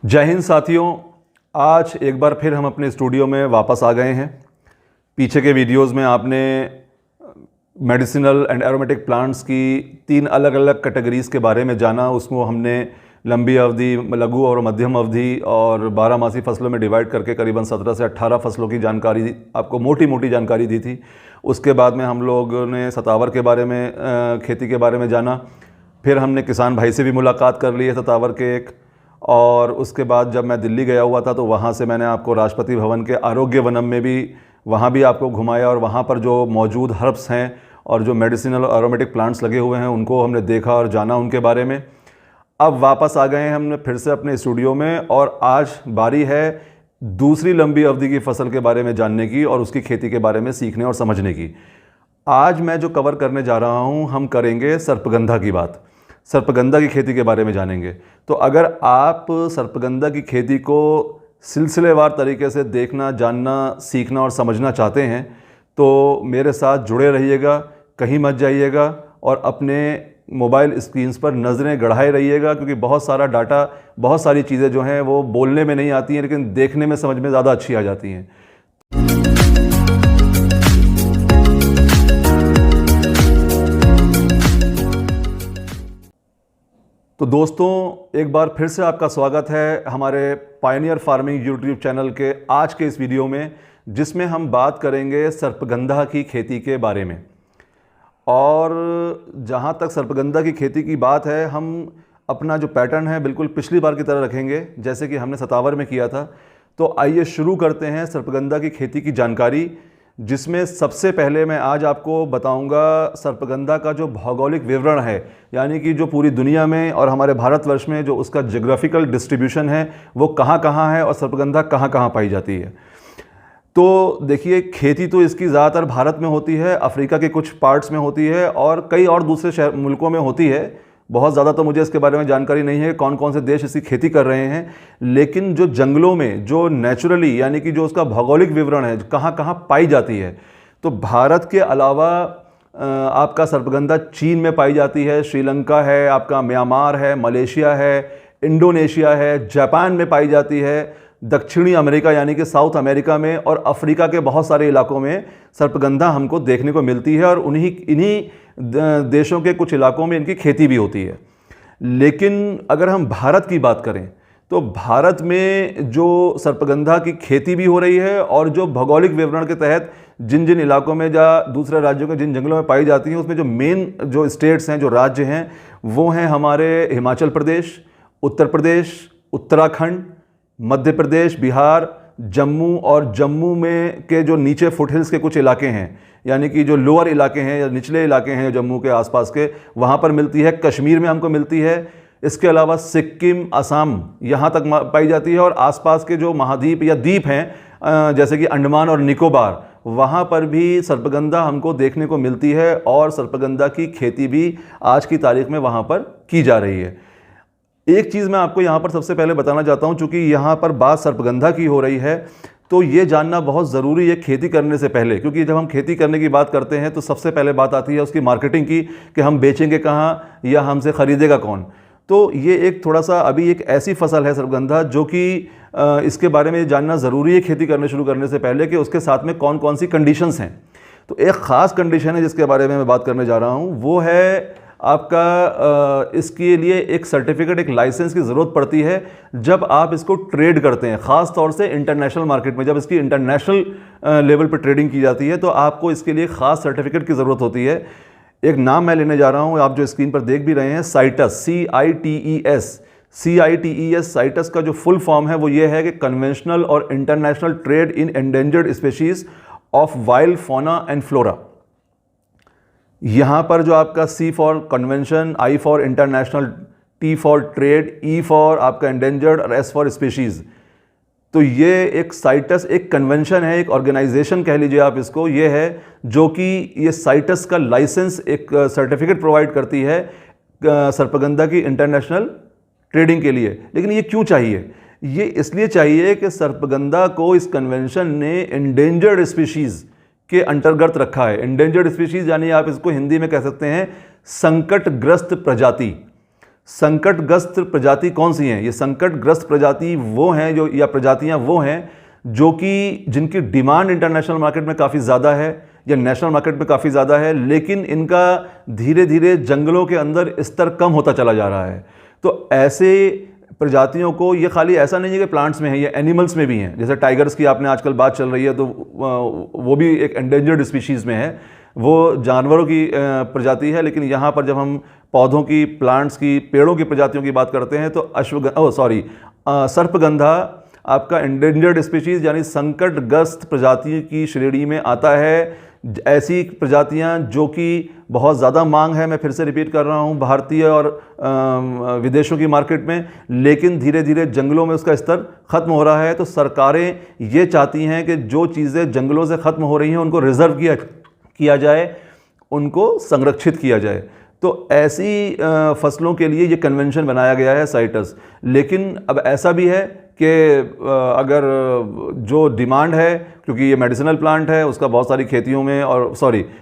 जय हिंद साथियों। आज एक बार फिर हम अपने स्टूडियो में वापस आ गए हैं। पीछे के वीडियोस में आपने मेडिसिनल एंड एरोमेटिक प्लांट्स की 3 अलग अलग कैटेगरीज़ के बारे में जाना। उसको हमने लंबी अवधि, लघु और मध्यम अवधि और 12 मासी फसलों में डिवाइड करके करीबन 17 से 18 फसलों की जानकारी, आपको मोटी मोटी जानकारी दी थी। उसके बाद में हम लोगों ने सतावर के बारे में, खेती के बारे में जाना। फिर हमने किसान भाई से भी मुलाकात कर ली है सतावर के एक। और उसके बाद जब मैं दिल्ली गया हुआ था तो वहाँ से मैंने आपको राष्ट्रपति भवन के आरोग्य वनम में भी, वहाँ भी आपको घुमाया और वहाँ पर जो मौजूद हर्ब्स हैं और जो मेडिसिनल और एरोमेटिक प्लांट्स लगे हुए हैं उनको हमने देखा और जाना उनके बारे में। अब वापस आ गए हैं हमने फिर से अपने स्टूडियो में और आज बारी है दूसरी लंबी अवधि की फसल के बारे में जानने की और उसकी खेती के बारे में सीखने और समझने की। आज मैं जो कवर करने जा रहा हूँ, हम करेंगे सर्पगंधा की बात, सर्पगंधा की खेती के बारे में जानेंगे। तो अगर आप सर्पगंधा की खेती को सिलसिलेवार तरीके से देखना, जानना, सीखना और समझना चाहते हैं तो मेरे साथ जुड़े रहिएगा, कहीं मत जाइएगा और अपने मोबाइल स्क्रीन्स पर नज़रें गड़ाए रहिएगा, क्योंकि बहुत सारा डाटा, बहुत सारी चीज़ें जो हैं वो बोलने में नहीं आती हैं लेकिन देखने में, समझ में ज़्यादा अच्छी आ जाती हैं। तो दोस्तों, एक बार फिर से आपका स्वागत है हमारे पायनियर फार्मिंग यूट्यूब चैनल के आज के इस वीडियो में, जिसमें हम बात करेंगे सर्पगंधा की खेती के बारे में। और जहाँ तक सर्पगंधा की खेती की बात है, हम अपना जो पैटर्न है बिल्कुल पिछली बार की तरह रखेंगे जैसे कि हमने सतावर में किया था। तो आइए शुरू करते हैं सर्पगंधा की खेती की जानकारी, जिसमें सबसे पहले मैं आज आपको बताऊंगा सर्पगंधा का जो भौगोलिक विवरण है, यानी कि जो पूरी दुनिया में और हमारे भारतवर्ष में जो उसका ज्योग्राफिकल डिस्ट्रीब्यूशन है वो कहाँ कहाँ है और सर्पगंधा कहाँ कहाँ पाई जाती है। तो देखिए, खेती तो इसकी ज़्यादातर भारत में होती है, अफ्रीका के कुछ पार्ट्स में होती है और कई और दूसरे मुल्कों में होती है। बहुत ज़्यादा तो मुझे इसके बारे में जानकारी नहीं है कौन कौन से देश इसकी खेती कर रहे हैं, लेकिन जो जंगलों में जो नेचुरली, यानी कि जो उसका भौगोलिक विवरण है कहाँ कहाँ पाई जाती है, तो भारत के अलावा आपका सर्पगंधा चीन में पाई जाती है, श्रीलंका है, आपका म्यांमार है, मलेशिया है, इंडोनेशिया है, जापान में पाई जाती है, दक्षिणी अमेरिका यानी कि साउथ अमेरिका में और अफ्रीका के बहुत सारे इलाकों में सर्पगंधा हमको देखने को मिलती है और इन्हीं देशों के कुछ इलाकों में इनकी खेती भी होती है। लेकिन अगर हम भारत की बात करें तो भारत में जो सर्पगंधा की खेती भी हो रही है और जो भौगोलिक विवरण के तहत जिन जिन इलाकों में या दूसरे राज्यों के जिन जंगलों में पाई जाती हैं, उसमें जो मेन जो स्टेट्स हैं, जो राज्य हैं, वो हैं हमारे हिमाचल प्रदेश, उत्तर प्रदेश, उत्तराखंड, मध्य प्रदेश, बिहार, जम्मू और जम्मू में के जो नीचे फुटहिल्स के कुछ इलाके हैं, यानी कि जो लोअर इलाके हैं या निचले इलाके हैं जम्मू के आसपास के, वहाँ पर मिलती है। कश्मीर में हमको मिलती है। इसके अलावा सिक्किम, असम, यहाँ तक पाई जाती है और आसपास के जो महाद्वीप या द्वीप हैं जैसे कि अंडमान और निकोबार, वहाँ पर भी सर्पगंधा हमको देखने को मिलती है और सर्पगंधा की खेती भी आज की तारीख में वहाँ पर की जा रही है। एक चीज़ मैं आपको यहाँ पर सबसे पहले बताना चाहता हूँ, चूँकि यहाँ पर बात सर्पगंधा की हो रही है तो ये जानना बहुत ज़रूरी है खेती करने से पहले, क्योंकि जब हम खेती करने की बात करते हैं तो सबसे पहले बात आती है उसकी मार्केटिंग की, कि हम बेचेंगे कहाँ या हमसे ख़रीदेगा कौन। तो ये एक थोड़ा सा अभी एक ऐसी फसल है सर्पगंधा जो कि इसके बारे में जानना ज़रूरी है खेती करने शुरू करने से पहले, कि उसके साथ में कौन कौन सी कंडीशंस हैं। तो एक ख़ास कंडीशन है जिसके बारे में मैं बात करने जा रहा हूँ, वो है आपका इसके लिए एक सर्टिफिकेट, एक लाइसेंस की ज़रूरत पड़ती है जब आप इसको ट्रेड करते हैं, ख़ास तौर से इंटरनेशनल मार्केट में। जब इसकी इंटरनेशनल लेवल पर ट्रेडिंग की जाती है तो आपको इसके लिए ख़ास सर्टिफिकेट की ज़रूरत होती है। एक नाम मैं लेने जा रहा हूँ, आप जो स्क्रीन पर देख भी रहे हैं, साइटस, CITES। साइटस का जो फुल फॉर्म है वो ये है कि कन्वेंशनल और international trade in endangered species of wild fauna and flora. यहाँ पर जो आपका C for convention, I for international, T for trade, E for आपका एंडेंजर्ड और S फॉर स्पीशीज़। तो ये एक साइटस एक कन्वेंशन है, एक ऑर्गेनाइजेशन कह लीजिए आप इसको, ये है जो कि ये साइटस का लाइसेंस, एक सर्टिफिकेट प्रोवाइड करती है सर्पगंधा की इंटरनेशनल ट्रेडिंग के लिए। लेकिन ये क्यों चाहिए? ये इसलिए चाहिए कि सर्पगंधा को इस कन्वेंशन ने एंडेंजर्ड स्पीशीज़ के अंतर्गत रखा है। एंडेंजर्ड स्पीशीज़ यानी आप इसको हिंदी में कह सकते हैं संकटग्रस्त प्रजाति। संकटग्रस्त प्रजाति कौन सी हैं? ये संकटग्रस्त प्रजाति वो हैं जो, या प्रजातियां वो हैं जो कि जिनकी डिमांड इंटरनेशनल मार्केट में काफ़ी ज़्यादा है या नेशनल मार्केट में काफ़ी ज़्यादा है, लेकिन इनका धीरे धीरे जंगलों के अंदर स्तर कम होता चला जा रहा है। तो ऐसे प्रजातियों को, ये खाली ऐसा नहीं है कि प्लांट्स में है, ये एनिमल्स में भी हैं। जैसे टाइगर्स की आपने आजकल बात चल रही है, तो वो भी एक एंडेंजर्ड स्पीशीज़ में है, वो जानवरों की प्रजाति है। लेकिन यहाँ पर जब हम पौधों की, प्लांट्स की, पेड़ों की प्रजातियों की बात करते हैं तो सर्पगंधा आपका एंडेंजर्ड स्पीशीज़ यानी संकटग्रस्त प्रजाति की श्रेणी में आता है। ऐसी प्रजातियां जो कि बहुत ज़्यादा मांग है, मैं फिर से रिपीट कर रहा हूं, भारतीय और विदेशों की मार्केट में, लेकिन धीरे धीरे जंगलों में उसका स्तर ख़त्म हो रहा है। तो सरकारें ये चाहती हैं कि जो चीज़ें जंगलों से ख़त्म हो रही हैं उनको रिज़र्व किया जाए, उनको संरक्षित किया जाए। तो ऐसी फसलों के लिए ये कन्वेंशन बनाया गया है, साइटस। लेकिन अब ऐसा भी है कि अगर जो डिमांड है, क्योंकि ये मेडिसिनल प्लांट है, उसका बहुत सारी खेतियों में और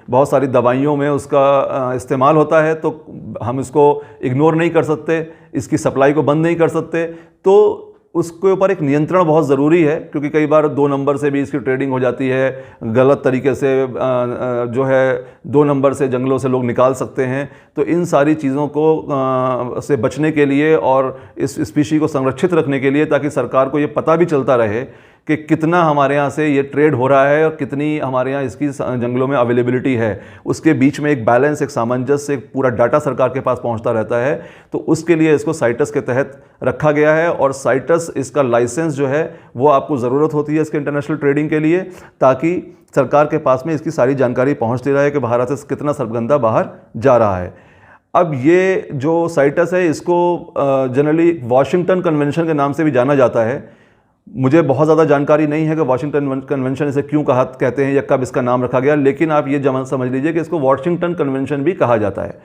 बहुत सारी दवाइयों में उसका इस्तेमाल होता है, तो हम इसको इग्नोर नहीं कर सकते, इसकी सप्लाई को बंद नहीं कर सकते। तो उसके ऊपर एक नियंत्रण बहुत ज़रूरी है, क्योंकि कई बार 2 नंबर से भी इसकी ट्रेडिंग हो जाती है, गलत तरीके से जो है 2 नंबर से जंगलों से लोग निकाल सकते हैं। तो इन सारी चीज़ों को से बचने के लिए और इस स्पीशी को संरक्षित रखने के लिए, ताकि सरकार को ये पता भी चलता रहे कि कितना हमारे यहाँ से ये ट्रेड हो रहा है और कितनी हमारे यहाँ इसकी जंगलों में अवेलेबिलिटी है, उसके बीच में एक बैलेंस, एक सामंजस्य, एक पूरा डाटा सरकार के पास पहुँचता रहता है। तो उसके लिए इसको साइटस के तहत रखा गया है। और साइटस, इसका लाइसेंस जो है वो आपको ज़रूरत होती है इसके इंटरनेशनल ट्रेडिंग के लिए, ताकि सरकार के पास में इसकी सारी जानकारी पहुँचती रहे कि भारत से कितना सर्पगंधा बाहर जा रहा है। अब ये जो साइटस है, इसको जनरली वाशिंगटन कन्वेंशन के नाम से भी जाना जाता है। मुझे बहुत ज़्यादा जानकारी नहीं है कि वाशिंगटन कन्वेंशन इसे क्यों कहते हैं या कब इसका नाम रखा गया, लेकिन आप ये समझ लीजिए कि इसको वाशिंगटन कन्वेंशन भी कहा जाता है।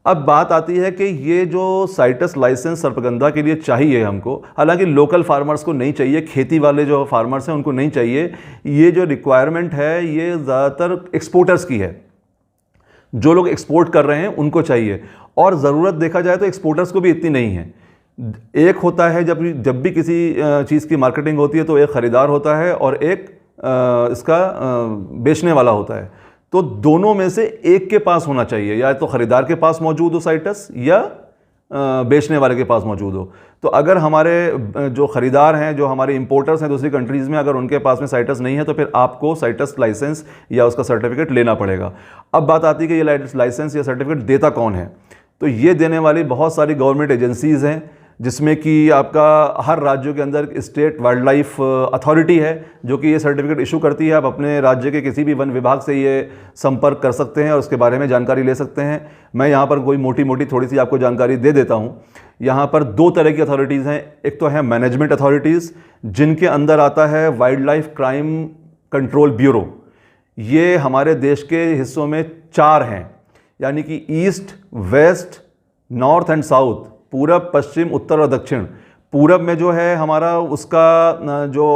अब बात आती है कि ये जो साइटस लाइसेंस सर्पगंधा के लिए चाहिए हमको, हालांकि लोकल फार्मर्स को नहीं चाहिए, खेती वाले जो फार्मर्स हैं उनको नहीं चाहिए। ये जो रिक्वायरमेंट है ये ज़्यादातर एक्सपोर्टर्स की है, जो लोग एक्सपोर्ट कर रहे हैं उनको चाहिए। और ज़रूरत देखा जाए तो एक्सपोर्टर्स को भी इतनी नहीं है। एक होता है जब भी किसी चीज़ की मार्केटिंग होती है तो एक ख़रीदार होता है और एक इसका बेचने वाला होता है। तो दोनों में से एक के पास होना चाहिए, या तो ख़रीदार के पास मौजूद हो साइटस या बेचने वाले के पास मौजूद हो। तो अगर हमारे जो ख़रीदार हैं, जो हमारे इंपोर्टर्स हैं दूसरी कंट्रीज़ में, अगर उनके पास में साइटस नहीं है तो फिर आपको साइटस लाइसेंस या उसका सर्टिफिकेट लेना पड़ेगा। अब बात आती है कि ये लाइसेंस या सर्टिफिकेट देता कौन है। तो ये देने वाली बहुत सारी गवर्नमेंट एजेंसीज़ हैं, जिसमें कि आपका हर राज्यों के अंदर स्टेट वाइल्ड लाइफ अथॉरिटी है जो कि ये सर्टिफिकेट इशू करती है। आप अपने राज्य के किसी भी वन विभाग से ये संपर्क कर सकते हैं और उसके बारे में जानकारी ले सकते हैं। मैं यहाँ पर कोई मोटी थोड़ी सी आपको जानकारी दे देता हूँ। यहाँ पर 2 तरह की अथॉरिटीज़ हैं। एक तो है मैनेजमेंट अथॉरिटीज़, जिनके अंदर आता है wild life crime control bureau. ये हमारे देश के हिस्सों में 4 हैं, यानी कि east, west, north and south, पूरब, पश्चिम, उत्तर और दक्षिण। पूरब में जो है हमारा, उसका जो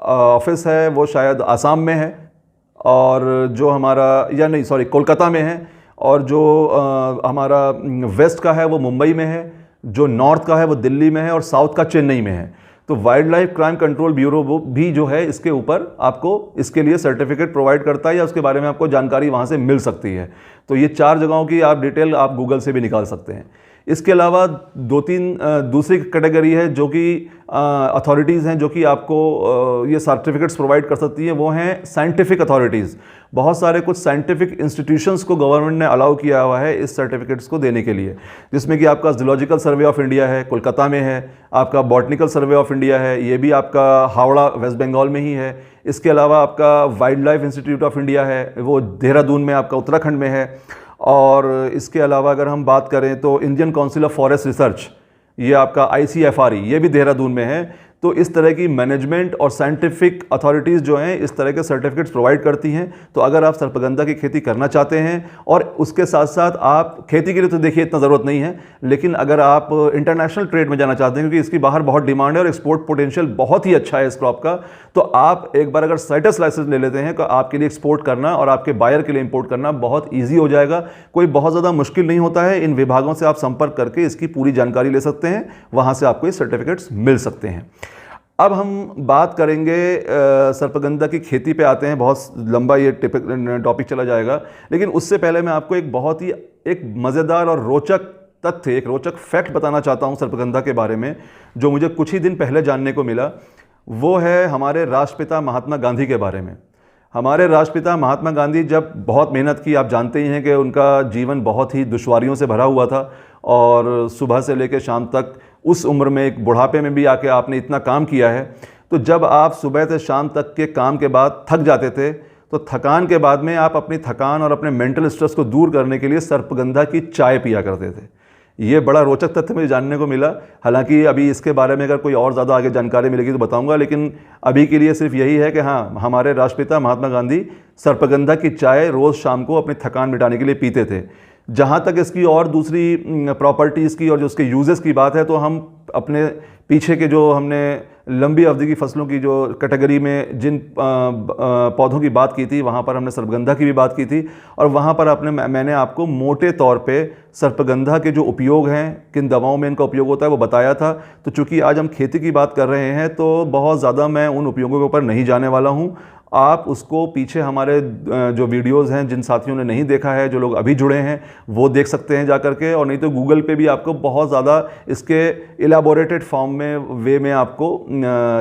ऑफिस है वो शायद आसाम में है, और जो हमारा, या नहीं सॉरी, कोलकाता में है। और जो हमारा वेस्ट का है वो मुंबई में है, जो नॉर्थ का है वो दिल्ली में है, और साउथ का चेन्नई में है। तो wild life crime control bureau वो भी जो है इसके ऊपर आपको इसके लिए सर्टिफिकेट प्रोवाइड करता है, या उसके बारे में आपको जानकारी वहाँ से मिल सकती है। तो ये 4 जगहों की आप डिटेल आप गूगल से भी निकाल सकते हैं। इसके अलावा 2-3 दूसरी कैटेगरी है जो कि अथॉरिटीज़ हैं जो कि आपको ये सर्टिफिकेट्स प्रोवाइड कर सकती हैं। वो हैं साइंटिफिक अथॉरिटीज़। बहुत सारे कुछ साइंटिफिक इंस्टीट्यूशंस को गवर्नमेंट ने अलाउ किया हुआ है इस सर्टिफिकेट्स को देने के लिए, जिसमें कि आपका जूलॉजिकल सर्वे ऑफ इंडिया है, कोलकाता में है। आपका बॉटनिकल सर्वे ऑफ इंडिया है, ये भी आपका हावड़ा, वेस्ट बंगाल में ही है। इसके अलावा आपका wild life institute of India है, वो देहरादून में, आपका उत्तराखंड में है। और इसके अलावा अगर हम बात करें तो Indian council of forest research, ये आपका ICFRE, ये भी देहरादून में है। तो इस तरह की मैनेजमेंट और साइंटिफिक अथॉरिटीज़ जो हैं इस तरह के सर्टिफिकेट्स प्रोवाइड करती हैं। तो अगर आप सर्पगंधा की खेती करना चाहते हैं और उसके साथ साथ आप खेती के लिए तो देखिए इतना ज़रूरत नहीं है, लेकिन अगर आप इंटरनेशनल ट्रेड में जाना चाहते हैं क्योंकि इसकी बाहर बहुत डिमांड है और एक्सपोर्ट पोटेंशियल बहुत ही अच्छा है इस क्रॉप का, तो आप एक बार अगर साइट्रस लाइसेंस ले लेते हैं तो आपके लिए एक्सपोर्ट करना और आपके बायर के लिए इंपोर्ट करना बहुत ईजी हो जाएगा। कोई बहुत ज़्यादा मुश्किल नहीं होता है। इन विभागों से आप संपर्क करके इसकी पूरी जानकारी ले सकते हैं, वहाँ से आपको ये सर्टिफिकेट्स मिल सकते हैं। अब हम बात करेंगे सर्पगंधा की खेती पे आते हैं। बहुत लंबा ये टॉपिक चला जाएगा, लेकिन उससे पहले मैं आपको एक बहुत ही एक मज़ेदार और रोचक तथ्य, एक रोचक फैक्ट बताना चाहता हूँ सर्पगंधा के बारे में, जो मुझे कुछ ही दिन पहले जानने को मिला। वो है हमारे राष्ट्रपिता महात्मा गांधी के बारे में। हमारे राष्ट्रपिता महात्मा गांधी जब बहुत मेहनत की, आप जानते ही हैं कि उनका जीवन बहुत ही दुश्वारियों से भरा हुआ था और सुबह से लेकर शाम तक उस उम्र में, एक बुढ़ापे में भी आके आपने इतना काम किया है। तो जब आप सुबह से शाम तक के काम के बाद थक जाते थे, तो थकान के बाद में आप अपनी थकान और अपने मेंटल स्ट्रेस को दूर करने के लिए सर्पगंधा की चाय पिया करते थे। ये बड़ा रोचक तथ्य मुझे जानने को मिला। हालांकि अभी इसके बारे में अगर कोई और ज़्यादा आगे जानकारी मिलेगी तो बताऊंगा, लेकिन अभी के लिए सिर्फ यही है कि हाँ, हमारे राष्ट्रपिता महात्मा गांधी सर्पगंधा की चाय रोज़ शाम को अपनी थकान मिटाने के लिए पीते थे। जहाँ तक इसकी और दूसरी प्रॉपर्टीज़ की और जो उसके यूजेस की बात है, तो हम अपने पीछे के जो हमने लंबी अवधि की फसलों की जो कैटेगरी में जिन पौधों की बात की थी, वहाँ पर हमने सर्पगंधा की भी बात की थी और वहाँ पर मैंने आपको मोटे तौर पे सर्पगंधा के जो उपयोग हैं, किन दवाओं में इनका उपयोग होता है, वो बताया था। तो चूँकि आज हम खेती की बात कर रहे हैं तो बहुत ज़्यादा मैं उन उपयोगों के ऊपर नहीं जाने वाला हूँ। आप उसको पीछे हमारे जो वीडियोज़ हैं, जिन साथियों ने नहीं देखा है, जो लोग अभी जुड़े हैं, वो देख सकते हैं जा करके, और नहीं तो गूगल पे भी आपको बहुत ज़्यादा इसके इलाबोरेटेड फॉर्म में, वे में आपको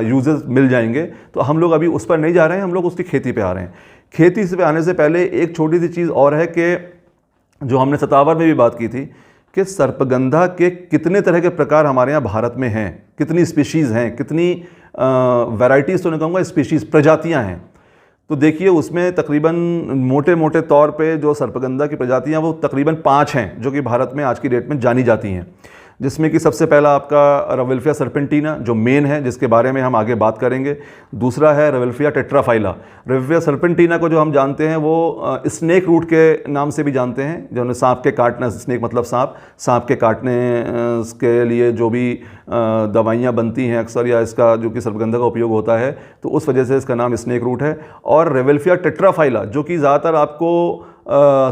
यूजेस मिल जाएंगे। तो हम लोग अभी उस पर नहीं जा रहे हैं, हम लोग उसकी खेती पे आ रहे हैं। खेती से आने से पहले एक छोटी सी चीज़ और है कि जो हमने सतावर में भी बात की थी कि सर्पगंधा के कितने तरह के प्रकार हमारे यहाँ भारत में हैं, कितनी स्पीशीज़ हैं, कितनी वैराइटीज़ तो नहीं कहूँगा, स्पीशीज़, प्रजातियाँ हैं। तो देखिए उसमें तकरीबन मोटे मोटे तौर पे जो सर्पगंधा की प्रजातियां वो तकरीबन 5 हैं जो कि भारत में आज की डेट में जानी जाती हैं, जिसमें कि सबसे पहला आपका रवेल्फिया सर्पेंटिना जो मेन है, जिसके बारे में हम आगे बात करेंगे। दूसरा है रवेल्फिया टेट्राफाइला। रवेल्फिया सर्पेंटिना को जो हम जानते हैं वो स्नेक रूट के नाम से भी जानते हैं, जो सांप के काटने, स्नेक मतलब सांप के काटने के लिए जो भी दवाइयाँ बनती हैं अक्सर, या इसका जो कि सर्पगंधा का उपयोग होता है, तो उस वजह से इसका नाम स्नेक रूट है। और रवेल्फिया टेट्राफाइला जो कि ज़्यादातर आपको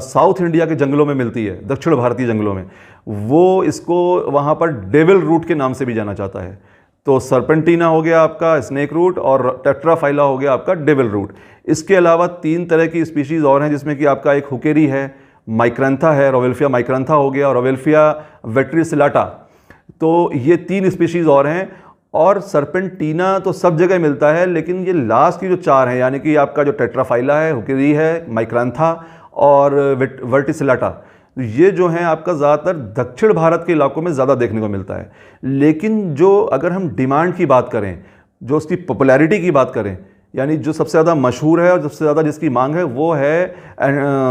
साउथ इंडिया के जंगलों में मिलती है, दक्षिण भारतीय जंगलों में, वो इसको वहाँ पर डेविल रूट के नाम से भी जाना जाता है। तो सर्पेंटिना हो गया आपका स्नेक रूट और टेट्राफाइला हो गया आपका डेविल रूट। इसके अलावा 3 तरह की स्पीशीज़ और हैं, जिसमें कि आपका एक हुकेरी है, माइक्रांथा है, रवेल्फिया माइक्रांथा हो गया, और रवेल्फिया वेट्रिसिलाटा। तो ये 3 स्पीशीज़ और हैं। और सर्पेंटिना तो सब जगह मिलता है, लेकिन ये लास्ट की जो 4 हैं, यानी कि आपका जो टेट्राफाइला है, हुकेरी है, माइक्रांथा और वर्टिसिलाटा, ये जो हैं आपका ज़्यादातर दक्षिण भारत के इलाकों में ज़्यादा देखने को मिलता है। लेकिन जो अगर हम डिमांड की बात करें, जो उसकी पॉपुलैरिटी की बात करें, यानी जो सबसे ज़्यादा मशहूर है और सबसे ज़्यादा जिसकी मांग है, वो है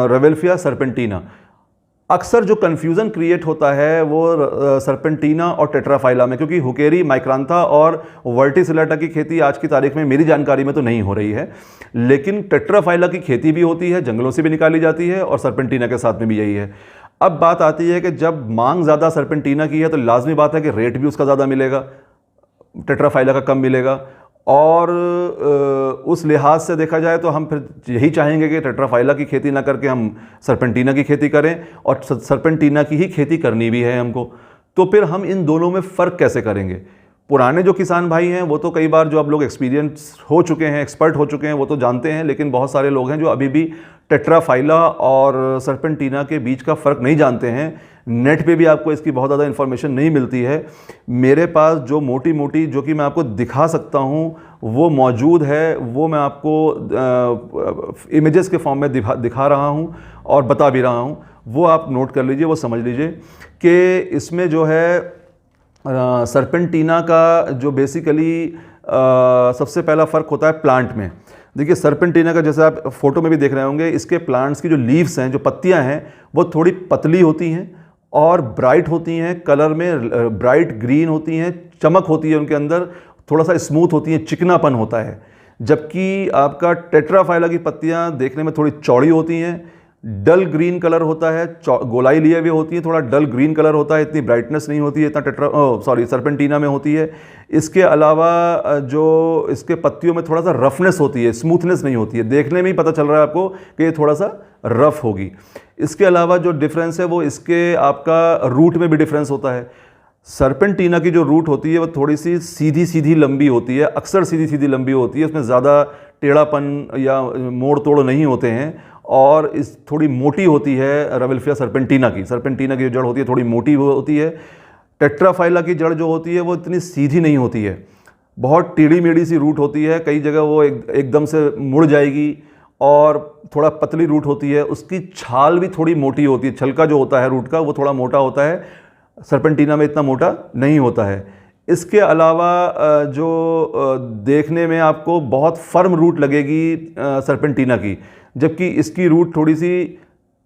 रवेल्फिया सर्पेंटिना। अक्सर जो कन्फ्यूज़न क्रिएट होता है वो सर्पेंटिना और टेट्राफाइला में, क्योंकि हुकेरी, माइक्रांथा और वर्टिसिलाटा की खेती आज की तारीख में मेरी जानकारी में तो नहीं हो रही है, लेकिन टेट्राफाइला की खेती भी होती है, जंगलों से भी निकाली जाती है, और सर्पेंटिना के साथ में भी यही है। अब बात आती है कि जब मांग ज़्यादा सर्पेंटिना की है तो लाजमी बात है कि रेट भी उसका ज़्यादा मिलेगा, टेट्राफाइला का कम मिलेगा। और उस लिहाज से देखा जाए तो हम फिर यही चाहेंगे कि टेट्राफाइला की खेती ना करके हम सर्पेंटिना की खेती करें, और सर्पेंटिना की ही खेती करनी भी है हमको। तो फिर हम इन दोनों में फ़र्क कैसे करेंगे? पुराने जो किसान भाई हैं वो तो कई बार, जो अब लोग एक्सपीरियंस हो चुके हैं, एक्सपर्ट हो चुके हैं, वो तो जानते हैं, लेकिन बहुत सारे लोग हैं जो अभी भी टेट्राफाइला और सर्पेंटिना के बीच का फ़र्क नहीं जानते हैं। नेट पे भी आपको इसकी बहुत ज़्यादा इन्फॉर्मेशन नहीं मिलती है। मेरे पास जो मोटी मोटी, जो कि मैं आपको दिखा सकता हूँ, वो मौजूद है, वो मैं आपको इमेजेस के फॉर्म में दिखा रहा हूँ और बता भी रहा हूँ। वो आप नोट कर लीजिए, वो समझ लीजिए कि इसमें जो है सर्पेंटिना का जो बेसिकली सबसे पहला फ़र्क होता है प्लांट में। देखिए सर्पेंटिना का, जैसे आप फोटो में भी देख रहे होंगे, इसके प्लांट्स की जो लीव्स हैं, जो पत्तियां हैं, वो थोड़ी पतली होती हैं और ब्राइट होती हैं, कलर में ब्राइट ग्रीन होती हैं, चमक होती है उनके अंदर, थोड़ा सा स्मूथ होती हैं, चिकनापन होता है। जबकि आपका टेट्राफाइला की पत्तियां देखने में थोड़ी चौड़ी होती हैं, डल ग्रीन कलर होता है, गोलाई लिए हुए होती है, थोड़ा डल ग्रीन कलर होता है, इतनी ब्राइटनेस नहीं होती है, इतना सर्पेंटीना में होती है। इसके अलावा जो इसके पत्तियों में थोड़ा सा रफनेस होती है, स्मूथनेस नहीं होती है, देखने में ही पता चल रहा है आपको कि ये थोड़ा सा रफ होगी। इसके अलावा जो डिफरेंस है वो इसके आपका रूट में भी डिफरेंस होता है। सर्पेंटीना की जो रूट होती है वो थोड़ी सी सीधी सीधी लंबी होती है, अक्सर सीधी सीधी लंबी होती है, उसमें ज़्यादा टेढ़ापन या मोड़ तोड़ नहीं होते हैं, और इस थोड़ी मोटी होती है रावेल्फिया सर्पेंटीना की। सर्पेंटीना की जो जड़ होती है थोड़ी मोटी होती है। टेट्राफाइला की जड़ जो होती है वो इतनी सीधी नहीं होती है, बहुत टेढ़ी मेढ़ी सी रूट होती है, कई जगह वो एकदम से मुड़ जाएगी, और थोड़ा पतली रूट होती है। उसकी छाल भी थोड़ी मोटी होती है, छलका जो होता है रूट का वो थोड़ा मोटा होता है, सर्पेंटीना में इतना मोटा नहीं होता है। इसके अलावा जो देखने में आपको बहुत फर्म रूट लगेगी सर्पेंटीना की, जबकि इसकी रूट थोड़ी सी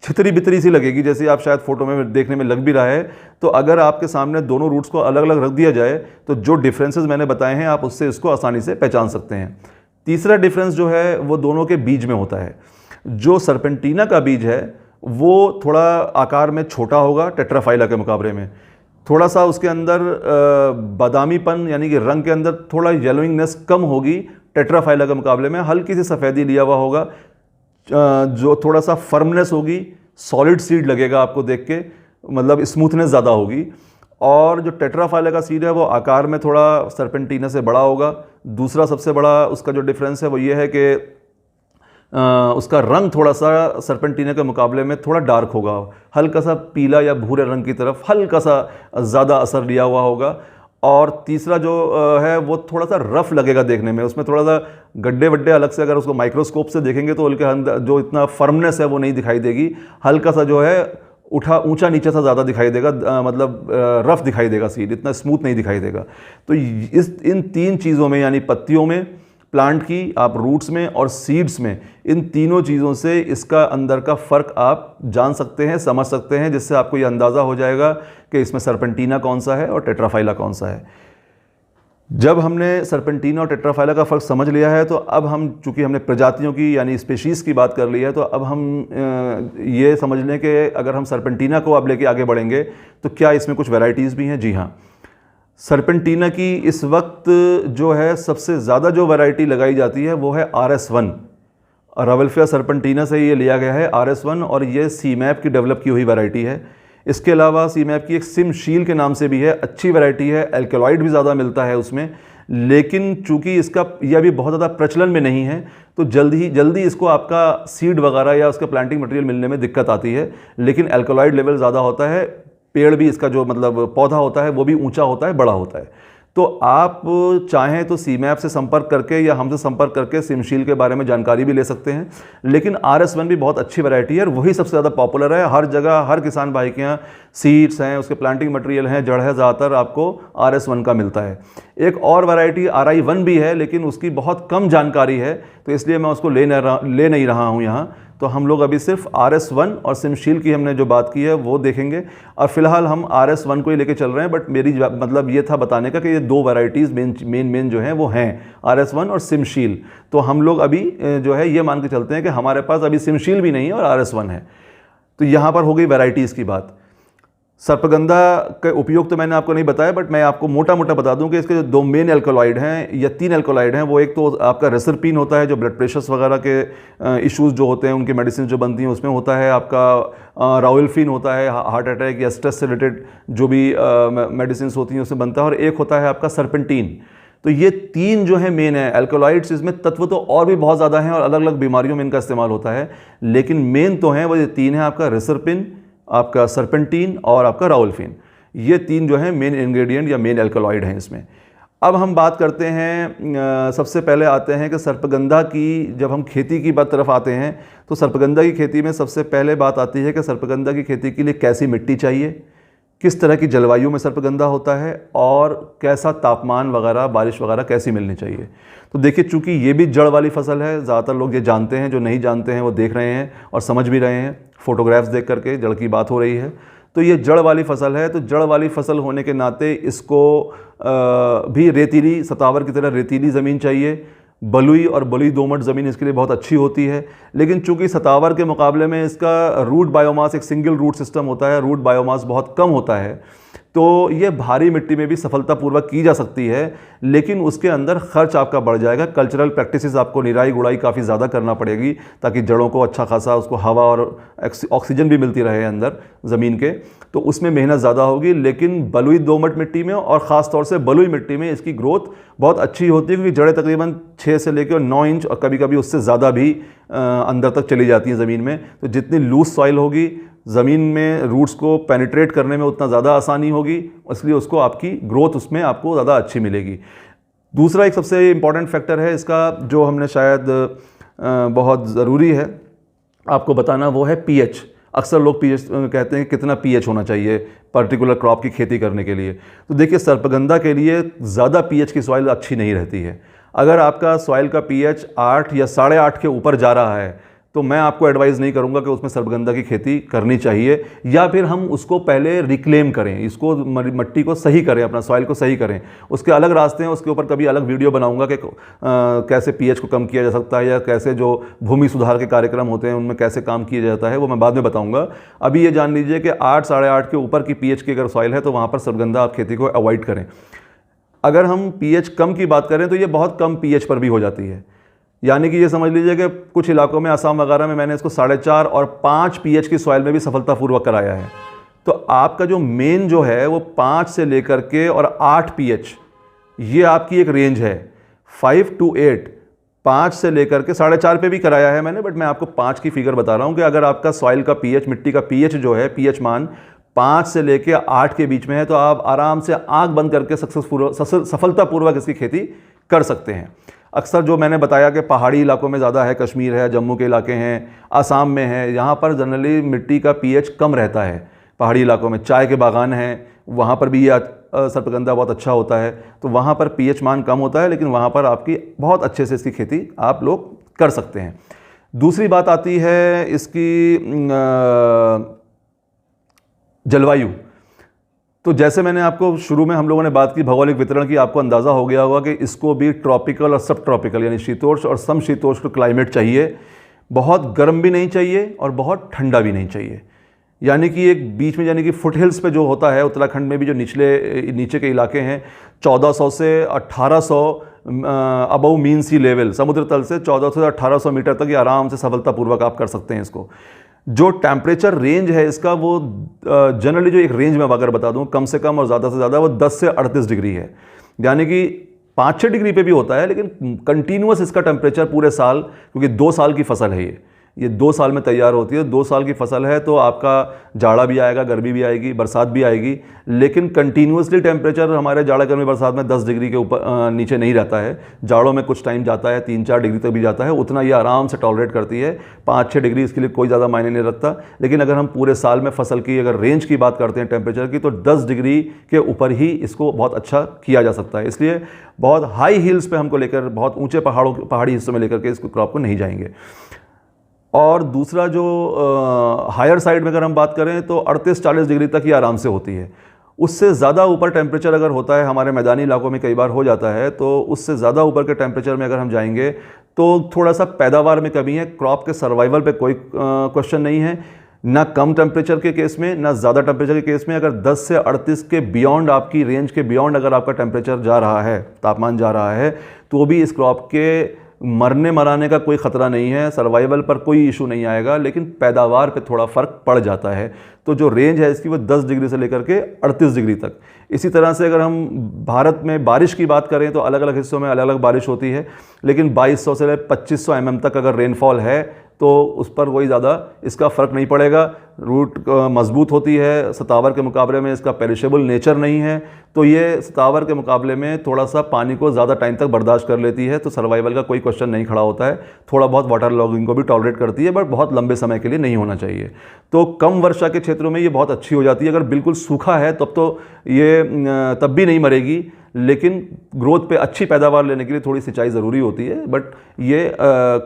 छितरी बितरी सी लगेगी, जैसे आप शायद फोटो में देखने में लग भी रहा है। तो अगर आपके सामने दोनों रूट्स को अलग अलग रख दिया जाए तो जो डिफरेंसेस मैंने बताए हैं आप उससे इसको आसानी से पहचान सकते हैं। तीसरा डिफरेंस जो है वो दोनों के बीज में होता है। जो सर्पेंटीना का बीज है वो थोड़ा आकार में छोटा होगा टेट्राफाइला के मुकाबले में, थोड़ा सा उसके अंदर बादामीपन यानी कि रंग के अंदर थोड़ा येलोइंगनेस कम होगी टेट्राफाइला के मुकाबले में, हल्की सी सफ़ेदी लिया हुआ होगा, जो थोड़ा सा फर्मनेस होगी, सॉलिड सीड लगेगा आपको देख के, मतलब स्मूथनेस ज़्यादा होगी। और जो टेट्राफाइला का सीड है वो आकार में थोड़ा सर्पेंटीना से बड़ा होगा। दूसरा सबसे बड़ा उसका जो डिफरेंस है वो ये है कि उसका रंग थोड़ा सा सर्पेंटीना के मुकाबले में थोड़ा डार्क होगा, हल्का सा पीला या भूरे रंग की तरफ हल्का सा ज़्यादा असर लिया हुआ होगा। और तीसरा जो है वो थोड़ा सा रफ लगेगा देखने में, उसमें थोड़ा सा गड्ढे वड्ढे अलग से अगर उसको माइक्रोस्कोप से देखेंगे तो उनके अंदर जो इतना फर्मनेस है वो नहीं दिखाई देगी, हल्का सा जो है ऊंचा नीचे सा ज़्यादा दिखाई देगा, मतलब रफ दिखाई देगा, सीड इतना स्मूथ नहीं दिखाई देगा। तो इन तीन चीज़ों में यानी पत्तियों में, प्लांट की आप रूट्स में और सीड्स में, इन तीनों चीज़ों से इसका अंदर का फ़र्क आप जान सकते हैं, समझ सकते हैं, जिससे आपको ये अंदाज़ा हो जाएगा कि इसमें सर्पेंटीना कौन सा है और टेट्राफाइला कौन सा है। जब हमने सर्पेंटीना और टेट्राफाइला का फ़र्क समझ लिया है तो अब हम, चूँकि हमने प्रजातियों की यानी स्पेशीज़ की बात कर ली है, तो अब हम ये समझ लें कि अगर हम सर्पेंटीना को अब लेके आगे बढ़ेंगे तो क्या इसमें कुछ वैरायटीज़ भी हैं। जी हाँ, सर्पेंटीना की इस वक्त जो है सबसे ज़्यादा जो वैरायटी लगाई जाती है वो है RS1। रावेल्फिया सर्पेंटीना से ये लिया गया है RS1, और ये सीमैप की डेवलप की हुई वैरायटी है। इसके अलावा सीमैप की एक सिमशील के नाम से भी है, अच्छी वैरायटी है, एल्कलॉइड भी ज़्यादा मिलता है उसमें, लेकिन चूँकि इसका यह भी बहुत ज़्यादा प्रचलन में नहीं है तो जल्दी इसको आपका सीड वगैरह या उसका प्लांटिंग मटेरियल मिलने में दिक्कत आती है। लेकिन एल्कलॉइड लेवल ज़्यादा होता है, पेड़ भी इसका जो मतलब पौधा होता है वो भी ऊंचा होता है, बड़ा होता है। तो आप चाहें तो सीमैप से संपर्क करके या हमसे संपर्क करके सिमशील के बारे में जानकारी भी ले सकते हैं। लेकिन RS1 भी बहुत अच्छी वैरायटी है और वही सबसे ज़्यादा पॉपुलर है, हर जगह हर किसान भाई के यहाँ सीड्स हैं, उसके प्लांटिंग मटेरियल हैं, जड़ है, ज़्यादातर आपको RS1 का मिलता है। एक और वैरायटी RI1 भी है, लेकिन उसकी बहुत कम जानकारी है तो इसलिए मैं उसको ले नहीं रहा हूँ यहाँ। तो हम लोग अभी सिर्फ RS1 और सिमशील की हमने जो बात की है वो देखेंगे, और फिलहाल हम RS1 को ही लेके चल रहे हैं। बट मेरी मतलब ये था बताने का कि ये दो वैरायटीज़ मेन जो हैं वो हैं RS1 और सिमशील। तो हम लोग अभी जो है ये मान के चलते हैं कि हमारे पास अभी सिमशील भी नहीं है और RS1 है। तो यहाँ पर हो गई वैरायटीज़ की बात। सर्पगंधा के उपयोग तो मैंने आपको नहीं बताया, बट मैं आपको मोटा मोटा बता दूं कि इसके जो दो मेन एल्कोलॉइड हैं या तीन एल्कोलॉइड हैं, वो एक तो आपका रेसरपिन होता है जो ब्लड प्रेशर्स वगैरह के इश्यूज़ जो होते हैं उनकी मेडिसिन जो बनती हैं उसमें होता है। आपका रावेल्फिन होता है, हार्ट अटैक या स्ट्रेस से रिलेटेड जो भी मेडिसिन होती हैं उसमें बनता है, और एक होता है आपका सर्पेंटीन। तो ये तीन जो है मेन है एल्कोलॉइड्स। इसमें तत्व तो और भी बहुत ज़्यादा हैं और अलग अलग बीमारियों में इनका इस्तेमाल होता है, लेकिन मेन तो हैं वो ये तीन है, आपका रेसरपिन, आपका सर्पेंटीन और आपका रावेल्फिन। ये तीन जो है मेन इंग्रेडिएंट या मेन एल्कोलॉइड हैं इसमें। अब हम बात करते हैं, सबसे पहले आते हैं कि सर्पगंधा की, जब हम खेती की बात तरफ आते हैं तो सर्पगंधा की खेती में सबसे पहले बात आती है कि सर्पगंधा की खेती के लिए कैसी मिट्टी चाहिए, किस तरह की जलवायु में सर्पगंधा होता है और कैसा तापमान वगैरह, बारिश वगैरह कैसी मिलनी चाहिए। तो देखिए, चूँकि ये भी जड़ वाली फसल है, ज़्यादातर लोग ये जानते हैं, जो नहीं जानते हैं वो देख रहे हैं और समझ भी रहे हैं, फोटोग्राफ्स देख करके जड़ की बात हो रही है। तो ये जड़ वाली फसल है, तो जड़ वाली फसल होने के नाते इसको भी रेतीली, सतावर की तरह रेतीली ज़मीन चाहिए। बलुई और बलुई दोमट ज़मीन इसके लिए बहुत अच्छी होती है, लेकिन चूंकि सतावर के मुकाबले में इसका रूट बायोमास एक सिंगल रूट सिस्टम होता है, रूट बायोमास बहुत कम होता है, तो ये भारी मिट्टी में भी सफलतापूर्वक की जा सकती है, लेकिन उसके अंदर खर्च आपका बढ़ जाएगा। कल्चरल प्रैक्टिसेस आपको निराई गुड़ाई काफ़ी ज़्यादा करना पड़ेगी ताकि जड़ों को अच्छा खासा उसको हवा और ऑक्सीजन भी मिलती रहे अंदर ज़मीन के, तो उसमें मेहनत ज़्यादा होगी। लेकिन बलुई दोमट मिट्टी में और ख़ास तौर से बलुई मिट्टी में इसकी ग्रोथ बहुत अच्छी होती है, क्योंकि जड़ें तकरीबन 6 से लेकर 9 इंच और कभी कभी उससे ज़्यादा भी अंदर तक चली जाती हैं ज़मीन में। तो जितनी लूज सॉइल होगी, ज़मीन में रूट्स को पेनिट्रेट करने में उतना ज़्यादा आसानी होगी, इसलिए उसको आपकी ग्रोथ उसमें आपको ज़्यादा अच्छी मिलेगी। दूसरा एक सबसे इम्पॉर्टेंट फैक्टर है इसका, जो हमने शायद बहुत ज़रूरी है आपको बताना, वो है पीएच। अक्सर लोग पीएच कहते हैं कितना पीएच होना चाहिए पर्टिकुलर क्रॉप की खेती करने के लिए। तो देखिए, सर्पगंधा के लिए ज़्यादा पीएच की सॉइल अच्छी नहीं रहती है। अगर आपका सॉइल का पीएच 8 या 8.5 के ऊपर जा रहा है, तो मैं आपको एडवाइस नहीं करूंगा कि उसमें सर्पगंधा की खेती करनी चाहिए, या फिर हम उसको पहले रिक्लेम करें, इसको मिट्टी को सही करें, अपना सॉइल को सही करें। उसके अलग रास्ते हैं, उसके ऊपर कभी अलग वीडियो बनाऊंगा कि कैसे पीएच को कम किया जा सकता है, या कैसे जो भूमि सुधार के कार्यक्रम होते हैं उनमें कैसे काम किया जाता है, वो मैं बाद में बताऊँगा। अभी ये जान लीजिए कि 8 8.5 के ऊपर की पीएच की अगर सॉइल है तो वहाँ पर सर्पगंधा आप खेती को अवॉइड करें। अगर हम पीएच कम की बात करें तो ये बहुत कम पीएच पर भी हो जाती है, यानी कि ये समझ लीजिए कि कुछ इलाकों में, असम वगैरह में, मैंने इसको 4.5 और 5 पीएच की सॉइल में भी सफलतापूर्वक कराया है। तो आपका जो मेन जो है वो 5 से लेकर के और 8 पीएच, ये आपकी एक रेंज है। 5 to 8, 5 से लेकर के 4.5 पे भी कराया है मैंने, बट मैं आपको 5 की फिगर बता रहा हूँ कि अगर आपका सॉइल का पीएच, मिट्टी का पीएच जो है, पीएच मान 5 से लेकर 8 के बीच में है, तो आप आराम से आँख बंद करके सफलतापूर्वक इसकी खेती कर सकते हैं। अक्सर जो मैंने बताया कि पहाड़ी इलाकों में ज़्यादा है, कश्मीर है, जम्मू के इलाके हैं, आसाम में है, यहाँ पर जनरली मिट्टी का पीएच कम रहता है। पहाड़ी इलाकों में चाय के बागान हैं, वहाँ पर भी ये सर्पगंधा बहुत अच्छा होता है, तो वहाँ पर पीएच मान कम होता है, लेकिन वहाँ पर आपकी बहुत अच्छे से इसकी खेती आप लोग कर सकते हैं। दूसरी बात आती है इसकी जलवायु। तो जैसे मैंने आपको शुरू में हम लोगों ने बात की भौगोलिक वितरण की, आपको अंदाज़ा हो गया होगा कि इसको भी ट्रॉपिकल और सब ट्रॉपिकल यानी शीतोष्ण और समशीतोष्ण क्लाइमेट चाहिए। बहुत गर्म भी नहीं चाहिए और बहुत ठंडा भी नहीं चाहिए, यानी कि एक बीच में, यानी कि फुट हिल्स पे जो होता है, उत्तराखंड में भी जो नीचे के इलाके हैं, 1400 से 1800 अबव मीन सी लेवल, समुद्र तल से 1400 से 1800 मीटर तक ये आराम से सफलतापूर्वक आप कर सकते हैं इसको। जो टेम्परेचर रेंज है इसका, वो जनरली जो एक रेंज में अगर बता दूं, कम से कम और ज़्यादा से ज़्यादा वो 10 से 38 डिग्री है, यानी कि 5-6 डिग्री पे भी होता है, लेकिन कंटिन्यूअस इसका टेम्परेचर पूरे साल, क्योंकि 2 साल की फसल है ये 2 साल में तैयार होती है, 2 साल की फसल है, तो आपका जाड़ा भी आएगा, गर्मी भी आएगी, बरसात भी आएगी, लेकिन कंटिन्यूसली टेम्परेचर हमारे जाड़ा, गर्मी, बरसात में 10 डिग्री के ऊपर नीचे नहीं रहता है। जाड़ों में कुछ टाइम जाता है, 3-4 डिग्री तक भी जाता है, उतना ये आराम से टॉलरेट करती है। 5-6 डिग्री इसके लिए कोई ज़्यादा मायने नहीं रखता। लेकिन अगर हम पूरे साल में फसल की अगर रेंज की बात करते हैं टेम्परेचर की, तो 10 डिग्री के ऊपर ही इसको बहुत अच्छा किया जा सकता है। इसलिए बहुत हाई हिल्स पर हमको लेकर, बहुत ऊँचे पहाड़ी हिस्सों में लेकर के इसको क्रॉप को नहीं जाएंगे। और दूसरा जो हायर साइड में अगर हम बात करें तो 38-40 डिग्री तक ही आराम से होती है। उससे ज़्यादा ऊपर टेम्परेचर अगर होता है, हमारे मैदानी इलाकों में कई बार हो जाता है, तो उससे ज़्यादा ऊपर के टेम्परेचर में अगर हम जाएंगे तो थोड़ा सा पैदावार में कमी है। क्रॉप के सर्वाइवल पे कोई क्वेश्चन नहीं है, ना कम टेम्परेचर के केस में, ना ज़्यादा टेम्परेचर के केस में। अगर 10 से 38 के बियॉन्ड, आपकी रेंज के बियॉन्ड अगर आपका टेम्परेचर जा रहा है, तापमान जा रहा है, तो भी इस क्रॉप के मरने मराने का कोई ख़तरा नहीं है, सर्वाइवल पर कोई इशू नहीं आएगा, लेकिन पैदावार पे थोड़ा फ़र्क पड़ जाता है। तो जो रेंज है इसकी वो 10 डिग्री से लेकर के 38 डिग्री तक। इसी तरह से अगर हम भारत में बारिश की बात करें तो अलग अलग हिस्सों में अलग अलग बारिश होती है, लेकिन 2200 से 2500 mm तक अगर रेनफॉल है तो उस पर कोई ज़्यादा इसका फ़र्क नहीं पड़ेगा। रूट मजबूत होती है, सतावर के मुकाबले में इसका पेरिशेबल नेचर नहीं है, तो ये सतावर के मुकाबले में थोड़ा सा पानी को ज़्यादा टाइम तक बर्दाश्त कर लेती है, तो सर्वाइवल का कोई क्वेश्चन नहीं खड़ा होता है। थोड़ा बहुत वाटर लॉगिंग को भी टॉलरेट करती है, बट बहुत लंबे समय के लिए नहीं होना चाहिए। तो कम वर्षा के क्षेत्रों में ये बहुत अच्छी हो जाती है। अगर बिल्कुल सूखा है तब तो ये तब भी नहीं मरेगी, लेकिन ग्रोथ पे अच्छी पैदावार लेने के लिए थोड़ी सिंचाई ज़रूरी होती है, बट ये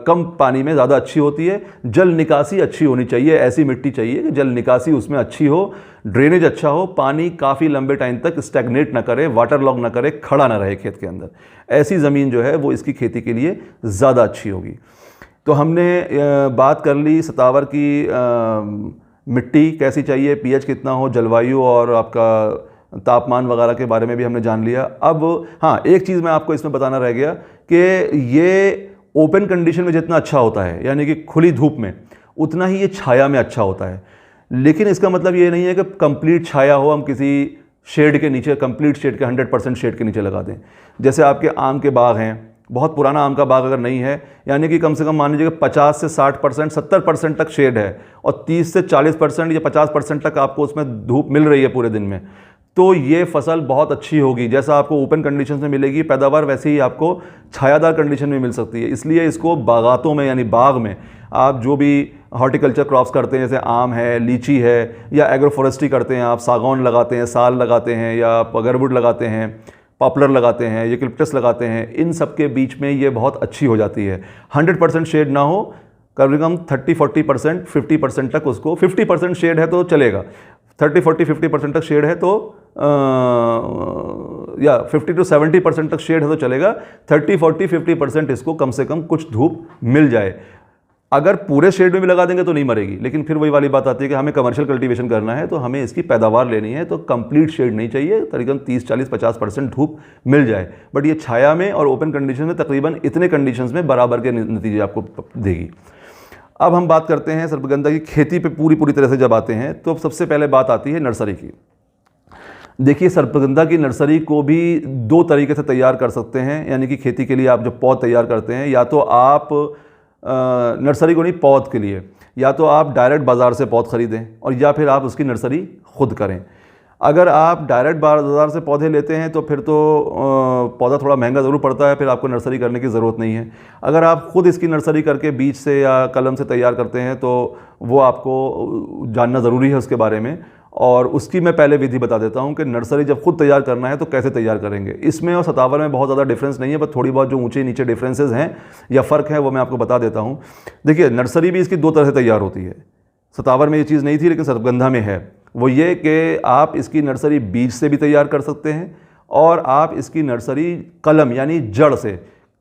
कम पानी में ज़्यादा अच्छी होती है। जल निकासी अच्छी होनी चाहिए, ऐसी मिट्टी चाहिए कि जल निकासी उसमें अच्छी हो, ड्रेनेज अच्छा हो, पानी काफ़ी लंबे टाइम तक स्टैग्नेट ना करे, वाटर लॉग ना करे, खड़ा ना रहे खेत के अंदर। ऐसी ज़मीन जो है वो इसकी खेती के लिए ज़्यादा अच्छी होगी। तो हमने बात कर ली सतावर की मिट्टी कैसी चाहिए, पीएच कितना हो, जलवायु और आपका तापमान वगैरह के बारे में भी हमने जान लिया। अब हाँ, एक चीज़ मैं आपको इसमें बताना रह गया कि ये ओपन कंडीशन में जितना अच्छा होता है, यानी कि खुली धूप में, उतना ही ये छाया में अच्छा होता है। लेकिन इसका मतलब ये नहीं है कि कंप्लीट छाया हो, हम किसी शेड के नीचे, कंप्लीट शेड के 100% शेड के नीचे लगा दें। जैसे आपके आम के बाग हैं, बहुत पुराना आम का बाग अगर नहीं है, यानी कि कम से कम मान लीजिए कि 50 से 60%, 70% तक शेड है और 30 से 40% या 50% तक आपको उसमें धूप मिल रही है पूरे दिन में, तो ये फसल बहुत अच्छी होगी। जैसा आपको ओपन कंडीशन में मिलेगी पैदावार, वैसे ही आपको छायादार कंडीशन में मिल सकती है। इसलिए इसको बागातों में, यानी बाग में आप जो भी हॉर्टिकल्चर क्रॉप्स करते हैं, जैसे आम है, लीची है, या एग्रोफॉरेस्ट्री करते हैं, आप सागौन लगाते हैं, साल लगाते हैं, या आप अगरवुड लगाते हैं, पॉपुलर लगाते हैं, यूकलिप्टस लगाते हैं, इन सब के बीच में ये बहुत अच्छी हो जाती है। 100% शेड ना हो, कम से कम 30-40%, 50% तक उसको, 50% शेड है तो चलेगा, 30-40-50% तक शेड है तो या 50 to 70% तक शेड है तो चलेगा। 30-40-50% इसको कम से कम कुछ धूप मिल जाए। अगर पूरे शेड में भी लगा देंगे तो नहीं मरेगी, लेकिन फिर वही वाली बात आती है कि हमें कमर्शियल कल्टीवेशन करना है तो हमें इसकी पैदावार लेनी है, तो कंप्लीट शेड नहीं चाहिए, तकरीबन 30-40-50% धूप मिल जाए। बट ये छाया में और ओपन कंडीशन में तकरीबन इतने कंडीशंस में बराबर के नतीजे आपको देगी। अब हम बात करते हैं सर्पगंधा की खेती पे पूरी तरह से जब आते हैं तो सबसे पहले बात आती है नर्सरी की। देखिए, सर्पगंधा की नर्सरी को भी दो तरीके से तैयार कर सकते हैं, यानी कि खेती के लिए आप जो पौध तैयार करते हैं, या तो आप नर्सरी को नहीं, पौध के लिए, या तो आप डायरेक्ट बाज़ार से पौध ख़रीदें और या फिर आप उसकी नर्सरी खुद करें। अगर आप डायरेक्ट बाज़ार से पौधे लेते हैं तो फिर तो पौधा थोड़ा महंगा ज़रूर पड़ता है, फिर आपको नर्सरी करने की ज़रूरत नहीं है। अगर आप ख़ुद इसकी नर्सरी करके बीज से या कलम से तैयार करते हैं तो वो आपको जानना ज़रूरी है उसके बारे में, और उसकी मैं पहले विधि बता देता हूं कि नर्सरी जब खुद तैयार करना है तो कैसे तैयार करेंगे। इसमें और सतावर में बहुत ज़्यादा डिफरेंस नहीं है, बस थोड़ी बहुत जो ऊंचे नीचे डिफरेंसेस हैं या फ़र्क है वो मैं आपको बता देता हूं। देखिए, नर्सरी भी इसकी दो तरह से तैयार होती है। सतावर में ये चीज़ नहीं थी, लेकिन सर्पगंधा में है। वो ये कि आप इसकी नर्सरी बीज से भी तैयार कर सकते हैं, और आप इसकी नर्सरी कलम यानी जड़ से,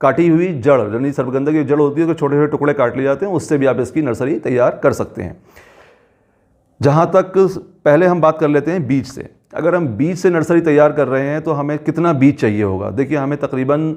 काटी हुई जड़, यानी सर्पगंधा की जड़ होती है, तो छोटे छोटे टुकड़े काट लिए जाते हैं, उससे भी आप इसकी नर्सरी तैयार कर सकते हैं। जहाँ तक पहले हम बात कर लेते हैं बीज से। अगर हम बीज से नर्सरी तैयार कर रहे हैं तो हमें कितना बीज चाहिए होगा? देखिए, हमें तकरीबन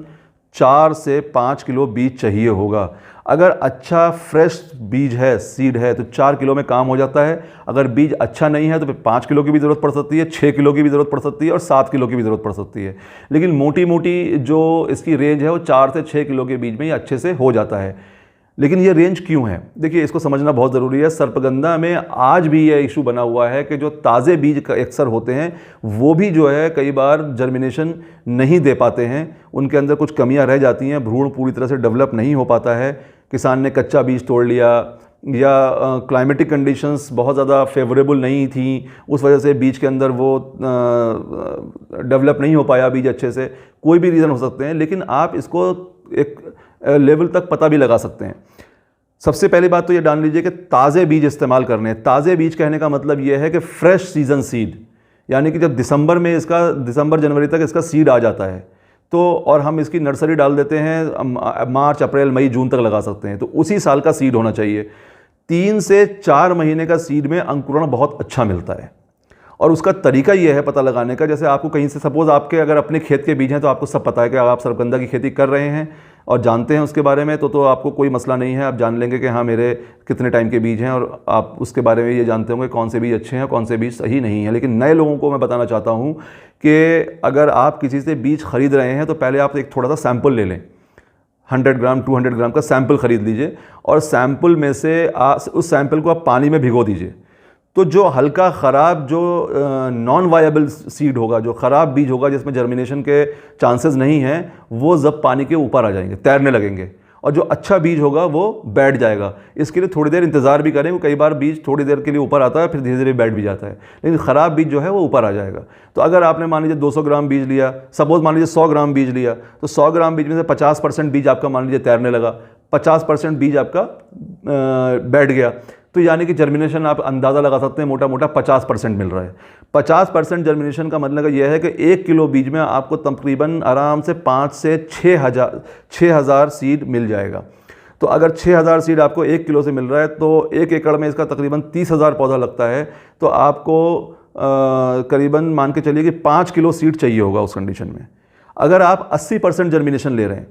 4 से 5 किलो बीज चाहिए होगा। अगर अच्छा फ्रेश बीज है, सीड है, तो 4 किलो में काम हो जाता है। अगर बीज अच्छा नहीं है तो फिर 5 किलो की भी ज़रूरत पड़ सकती है, 6 किलो की भी ज़रूरत पड़ सकती है और 7 किलो की भी ज़रूरत पड़ सकती है। लेकिन मोटी मोटी जो इसकी रेंज है वो 4 से 6 किलो के बीज में ही अच्छे से हो जाता है। लेकिन ये रेंज क्यों है? देखिए, इसको समझना बहुत ज़रूरी है। सर्पगंधा में आज भी ये इशू बना हुआ है कि जो ताज़े बीज अक्सर होते हैं वो भी जो है कई बार जर्मिनेशन नहीं दे पाते हैं, उनके अंदर कुछ कमियां रह जाती हैं, भ्रूण पूरी तरह से डेवलप नहीं हो पाता है। किसान ने कच्चा बीज तोड़ लिया, या क्लाइमेटिक कंडीशंस बहुत ज़्यादा फेवरेबल नहीं थी, उस वजह से बीज के अंदर वो डेवलप नहीं हो पाया बीज अच्छे से। कोई भी रीज़न हो सकते हैं, लेकिन आप इसको एक लेवल तक पता भी लगा सकते हैं। सबसे पहली बात तो ये जान लीजिए कि ताज़े बीज इस्तेमाल करने हैं। ताज़े बीज कहने का मतलब ये है कि फ्रेश सीजन सीड, यानी कि जब दिसंबर जनवरी तक इसका सीड आ जाता है तो, और हम इसकी नर्सरी डाल देते हैं मार्च अप्रैल मई जून तक लगा सकते हैं, तो उसी साल का सीड होना चाहिए। 3 से 4 महीने का सीड में अंकुरण बहुत अच्छा मिलता है, और उसका तरीका ये है पता लगाने का। जैसे आपको कहीं से, सपोज़ आपके अगर अपने खेत के बीज हैं तो आपको सब पता है कि आप सर्पगंधा की खेती कर रहे हैं और जानते हैं उसके बारे में, तो आपको कोई मसला नहीं है। आप जान लेंगे कि हाँ, मेरे कितने टाइम के बीज हैं, और आप उसके बारे में ये जानते होंगे कौन से बीज अच्छे हैं कौन से बीज सही नहीं है। लेकिन नए लोगों को मैं बताना चाहता हूँ कि अगर आप किसी से बीज खरीद रहे हैं तो पहले आप एक थोड़ा सा सैम्पल ले लें। 100 ग्राम 200 ग्राम का सैम्पल ख़रीद लीजिए, और सैम्पल में से उस सैम्पल को आप पानी में भिगो दीजिए। तो जो हल्का ख़राब, जो नॉन वायबल सीड होगा, जो ख़राब बीज होगा जिसमें जर्मिनेशन के चांसेस नहीं हैं, वो जब पानी के ऊपर आ जाएंगे, तैरने लगेंगे, और जो अच्छा बीज होगा वो बैठ जाएगा। इसके लिए थोड़ी देर इंतज़ार भी करें, कई बार बीज थोड़ी देर के लिए ऊपर आता है फिर धीरे धीरे बैठ भी जाता है, लेकिन ख़राब बीज जो है वो ऊपर आ जाएगा। तो अगर आपने मान लीजिए 200 ग्राम बीज लिया, सपोज मान लीजिए 100 ग्राम बीज लिया, तो 100 ग्राम बीज में से 50% बीज आपका मान लीजिए तैरने लगा, 50% बीज आपका बैठ गया, तो यानी कि जर्मिनेशन आप अंदाज़ा लगा सकते हैं मोटा मोटा 50% मिल रहा है। 50% जर्मिनेशन का मतलब यह है कि 1 किलो बीज में आपको तकरीबन आराम से 5 से 6,000 सीड मिल जाएगा। तो अगर 6,000 सीड आपको 1 किलो से मिल रहा है तो 1 एकड़ में इसका तकरीबन 30,000 पौधा लगता है, तो आपको करीबन मान के चलिए कि 5 किलो सीड चाहिए होगा उस कंडीशन में। अगर आप 80% जर्मिनेशन ले रहे हैं,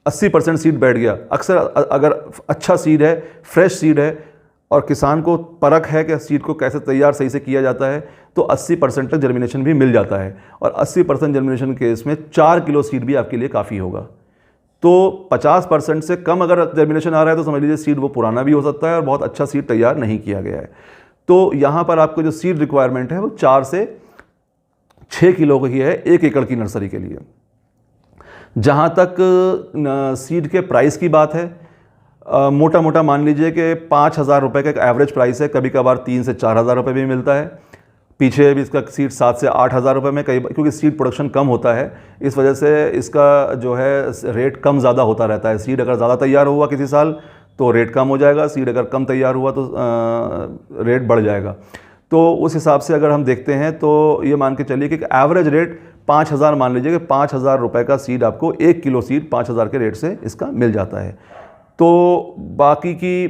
80% सीड बैठ गया, अक्सर अगर अच्छा सीड है, फ्रेश सीड है और किसान को परख है कि सीड को कैसे तैयार सही से किया जाता है, तो 80% तक जर्मिनेशन भी मिल जाता है। और 80% जर्मिनेशन केस में 4 किलो सीड भी आपके लिए काफ़ी होगा। तो 50% से कम अगर जर्मिनेशन आ रहा है तो समझ लीजिए सीड वो पुराना भी हो सकता है और बहुत अच्छा सीड तैयार नहीं किया गया है। तो यहाँ पर आपको जो सीड रिक्वायरमेंट है वो 4 से 6 किलो की है 1 एकड़ की नर्सरी के लिए। जहाँ तक सीड के प्राइस की बात है, मोटा मोटा मान लीजिए कि 5,000 रुपये का एक एवरेज प्राइस है, कभी कभार 3 से 4,000 रुपये भी मिलता है। पीछे भी इसका सीड 7 से 8,000 रुपये में, कई क्योंकि सीड प्रोडक्शन कम होता है इस वजह से इसका जो है रेट कम ज़्यादा होता रहता है। सीड अगर ज़्यादा तैयार हुआ किसी साल तो रेट कम हो जाएगा, सीड अगर कम तैयार हुआ तो रेट बढ़ जाएगा। तो उस हिसाब से अगर हम देखते हैं तो ये मान के चलिए कि एवरेज रेट 5,000 मान लीजिए कि 5,000 रुपये का सीड आपको 1 किलो सीड 5,000 के रेट से इसका मिल जाता है। तो बाकी की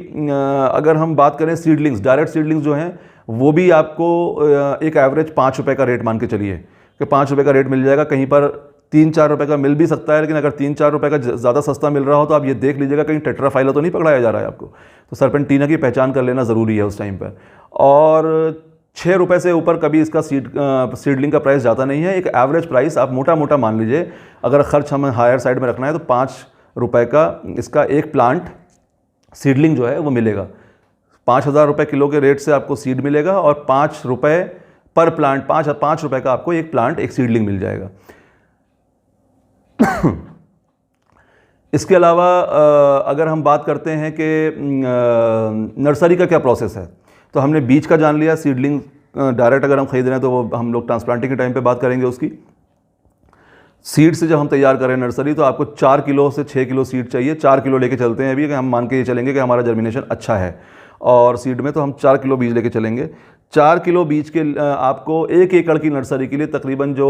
अगर हम बात करें सीडलिंग्स, डायरेक्ट सीडलिंग्स जो हैं वो भी आपको एक एवरेज 5 रुपये का रेट मान के चलिए कि 5 रुपये का रेट मिल जाएगा। कहीं पर 3-4 रुपये का मिल भी सकता है, लेकिन अगर 3-4 रुपये का ज़्यादा सस्ता मिल रहा हो तो आप ये देख लीजिएगा कहीं टेट्राफाइला तो नहीं पकड़ाया जा रहा है आपको। तो सरपेंटीना की पहचान कर लेना ज़रूरी है उस टाइम पर। और 6 रुपये से ऊपर कभी इसका सीडलिंग का प्राइस जाता नहीं है। एक एवरेज प्राइस आप मोटा मोटा मान लीजिए, अगर खर्च हमें हायर साइड में रखना है तो 5 रुपये का इसका एक प्लांट सीडलिंग जो है वो मिलेगा। 5,000 रुपये किलो के रेट से आपको सीड मिलेगा और 5 रुपये पर प्लांट, 5 रुपये का आपको एक प्लांट एक सीडलिंग मिल जाएगा। इसके अलावा अगर हम बात करते हैं कि नर्सरी का क्या प्रोसेस है, तो हमने बीज का जान लिया। सीडलिंग डायरेक्ट अगर हम खरीद रहे हैं तो वो हम लोग ट्रांसप्लांटिंग के टाइम पे बात करेंगे उसकी। सीड से जब हम तैयार करें नर्सरी तो आपको 4 किलो से 6 किलो सीड चाहिए। 4 किलो लेके चलते हैं अभी, कि हम मान के ये चलेंगे कि हमारा जर्मिनेशन अच्छा है और सीड में तो हम 4 किलो बीज लेके चलेंगे। 4 किलो बीज के आपको 1 एकड़ की नर्सरी के लिए तकरीबन जो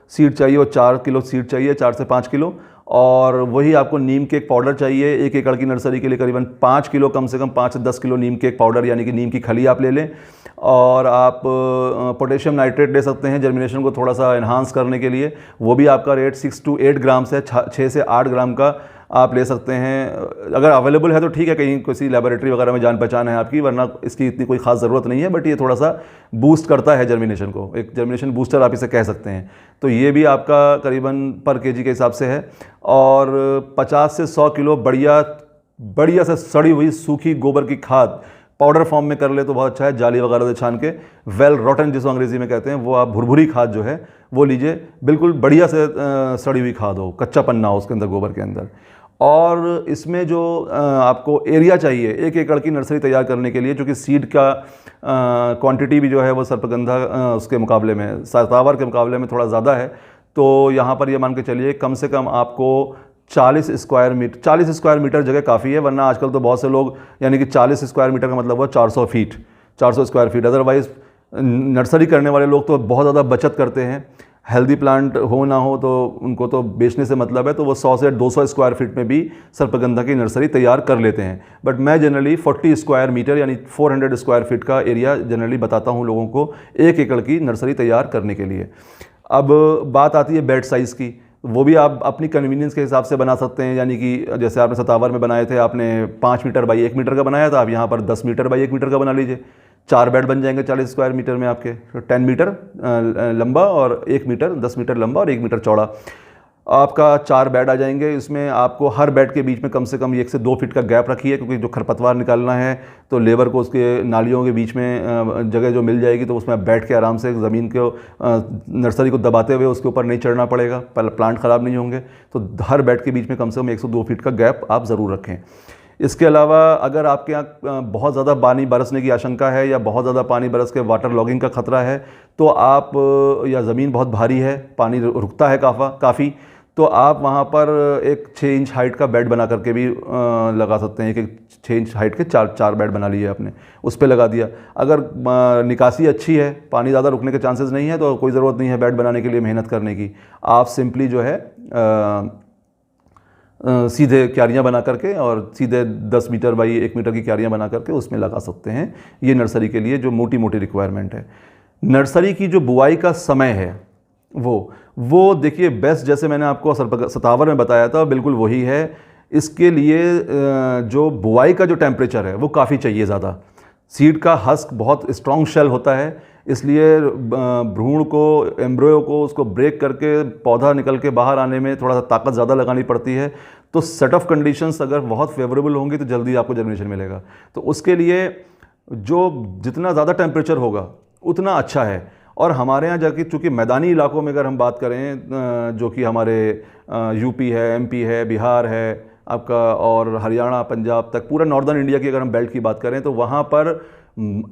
सीड चाहिए वो 4 किलो सीड चाहिए, 4 से 5 किलो। और वही आपको नीम केक पाउडर चाहिए 1 एकड़ की नर्सरी के लिए, करीबन 5 किलो, कम से कम 5 से 10 किलो नीम केक पाउडर यानी कि नीम की खली आप ले लें। और आप पोटेशियम नाइट्रेट ले सकते हैं जर्मिनेशन को थोड़ा सा इन्हांस करने के लिए, वो भी आपका रेट 6 to 8 ग्राम से 6 से 8 ग्राम का आप ले सकते हैं। अगर अवेलेबल है तो ठीक है, कहीं किसी लेबोरेटरी वगैरह में जान पहचान है आपकी, वरना इसकी इतनी कोई ख़ास ज़रूरत नहीं है। बट ये थोड़ा सा बूस्ट करता है जर्मिनेशन को, एक जर्मिनेशन बूस्टर आप इसे कह सकते हैं। तो ये भी आपका करीबन पर केजी के हिसाब से है। और 50 से 100 किलो बढ़िया से सड़ी हुई सूखी गोबर की खाद पाउडर फॉर्म में कर ले तो बहुत अच्छा है। जाली वगैरह से छान के वेल रोटन जिसको अंग्रेज़ी में कहते हैं, वो आप भुरभुरी खाद जो है वो लीजिए, बिल्कुल बढ़िया से सड़ी हुई खाद हो, कच्चा पन्ना हो उसके अंदर, गोबर के अंदर। और इसमें जो आपको एरिया चाहिए 1 एकड़ की नर्सरी तैयार करने के लिए, जो कि सीड का क्वांटिटी भी जो है वो सर्पगंधा उसके मुकाबले में, सतावर के मुकाबले में थोड़ा ज़्यादा है। तो यहाँ पर ये मान के चलिए कम से कम आपको 40 स्क्वायर मीटर जगह काफ़ी है। वरना आजकल तो बहुत से लोग, यानी कि 40 स्क्वायर मीटर का मतलब हुआ 400 feet, 400 square feet. Otherwise nursery करने वाले लोग तो बहुत ज़्यादा बचत करते हैं। हेल्दी प्लांट हो ना हो तो उनको तो बेचने से मतलब है, तो वो 100 से 200 स्क्वायर फीट में भी सर्पगंधा की नर्सरी तैयार कर लेते हैं। बट मैं जनरली 40 स्क्वायर मीटर यानी 400 स्क्वायर फीट का एरिया जनरली बताता हूँ लोगों को 1 एकड़ की नर्सरी तैयार करने के लिए। अब बात आती है बेड साइज़ की, वो भी आप अपनी कन्वीनियंस के हिसाब से बना सकते हैं। यानी कि जैसे आपने सतावर में बनाए थे, आपने 5 मीटर बाई 1 मीटर का बनाया था, आप यहाँ पर 10 मीटर बाई 1 मीटर का बना लीजिए। 4 बेड बन जाएंगे 40 स्क्वायर मीटर में आपके, तो 10 मीटर लंबा और 1 मीटर, 10 मीटर लंबा और 1 मीटर चौड़ा। आपका 4 बेड आ जाएंगे। इसमें आपको हर बेड के बीच में कम से कम 1 से 2 फीट का गैप रखिए, क्योंकि जो खरपतवार निकालना है तो लेबर को उसके नालियों के बीच में जगह जो मिल जाएगी तो उसमें आप बैठ के आराम से ज़मीन को नर्सरी को दबाते हुए उसके ऊपर नहीं चढ़ना पड़ेगा, प्लांट ख़राब नहीं होंगे। तो हर बेड के बीच में कम से कम 1 से 2 फीट का गैप आप ज़रूर रखें। इसके अलावा अगर आपके यहाँ बहुत ज़्यादा पानी बरसने की आशंका है या बहुत ज़्यादा पानी बरस के वाटर लॉगिंग का ख़तरा है, तो आप या ज़मीन बहुत भारी है, पानी रुकता है काफ़ी, तो आप वहाँ पर एक 6 इंच हाइट का बेड बना करके भी लगा सकते हैं। एक 6 इंच हाइट के 4 बेड बना लिए आपने, उस पर लगा दिया। अगर निकासी अच्छी है, पानी ज़्यादा रुकने के चांसेस नहीं है, तो कोई ज़रूरत नहीं है बेड बनाने के लिए मेहनत करने की। आप सिंपली जो है सीधे क्यारियाँ बना करके और सीधे 10 मीटर बाई 1 मीटर की क्यारियाँ बना करके उसमें लगा सकते हैं। ये नर्सरी के लिए जो मोटी मोटी रिक्वायरमेंट है। नर्सरी की जो बुआई का समय है वो देखिए बेस्ट, जैसे मैंने आपको सतावर में बताया था, बिल्कुल वही है। इसके लिए जो बुआई का जो टेम्परेचर है वो काफ़ी चाहिए ज़्यादा। सीड का हस्क बहुत स्ट्रॉन्ग शेल होता है, इसलिए भ्रूण को, एम्ब्रियो को उसको ब्रेक करके पौधा निकल के बाहर आने में थोड़ा सा ताकत ज़्यादा लगानी पड़ती है। तो सेट ऑफ कंडीशंस अगर बहुत फेवरेबल होंगी तो जल्दी आपको जर्मिनेशन मिलेगा। तो उसके लिए जो जितना ज़्यादा टेम्परेचर होगा उतना अच्छा है। और हमारे यहाँ जाके चूँकि मैदानी इलाकों में अगर हम बात करें, जो कि हमारे यूपी है, एमपी है, बिहार है आपका, और हरियाणा, पंजाब तक पूरा नॉर्दर्न इंडिया की अगर हम बेल्ट की बात करें, तो वहाँ पर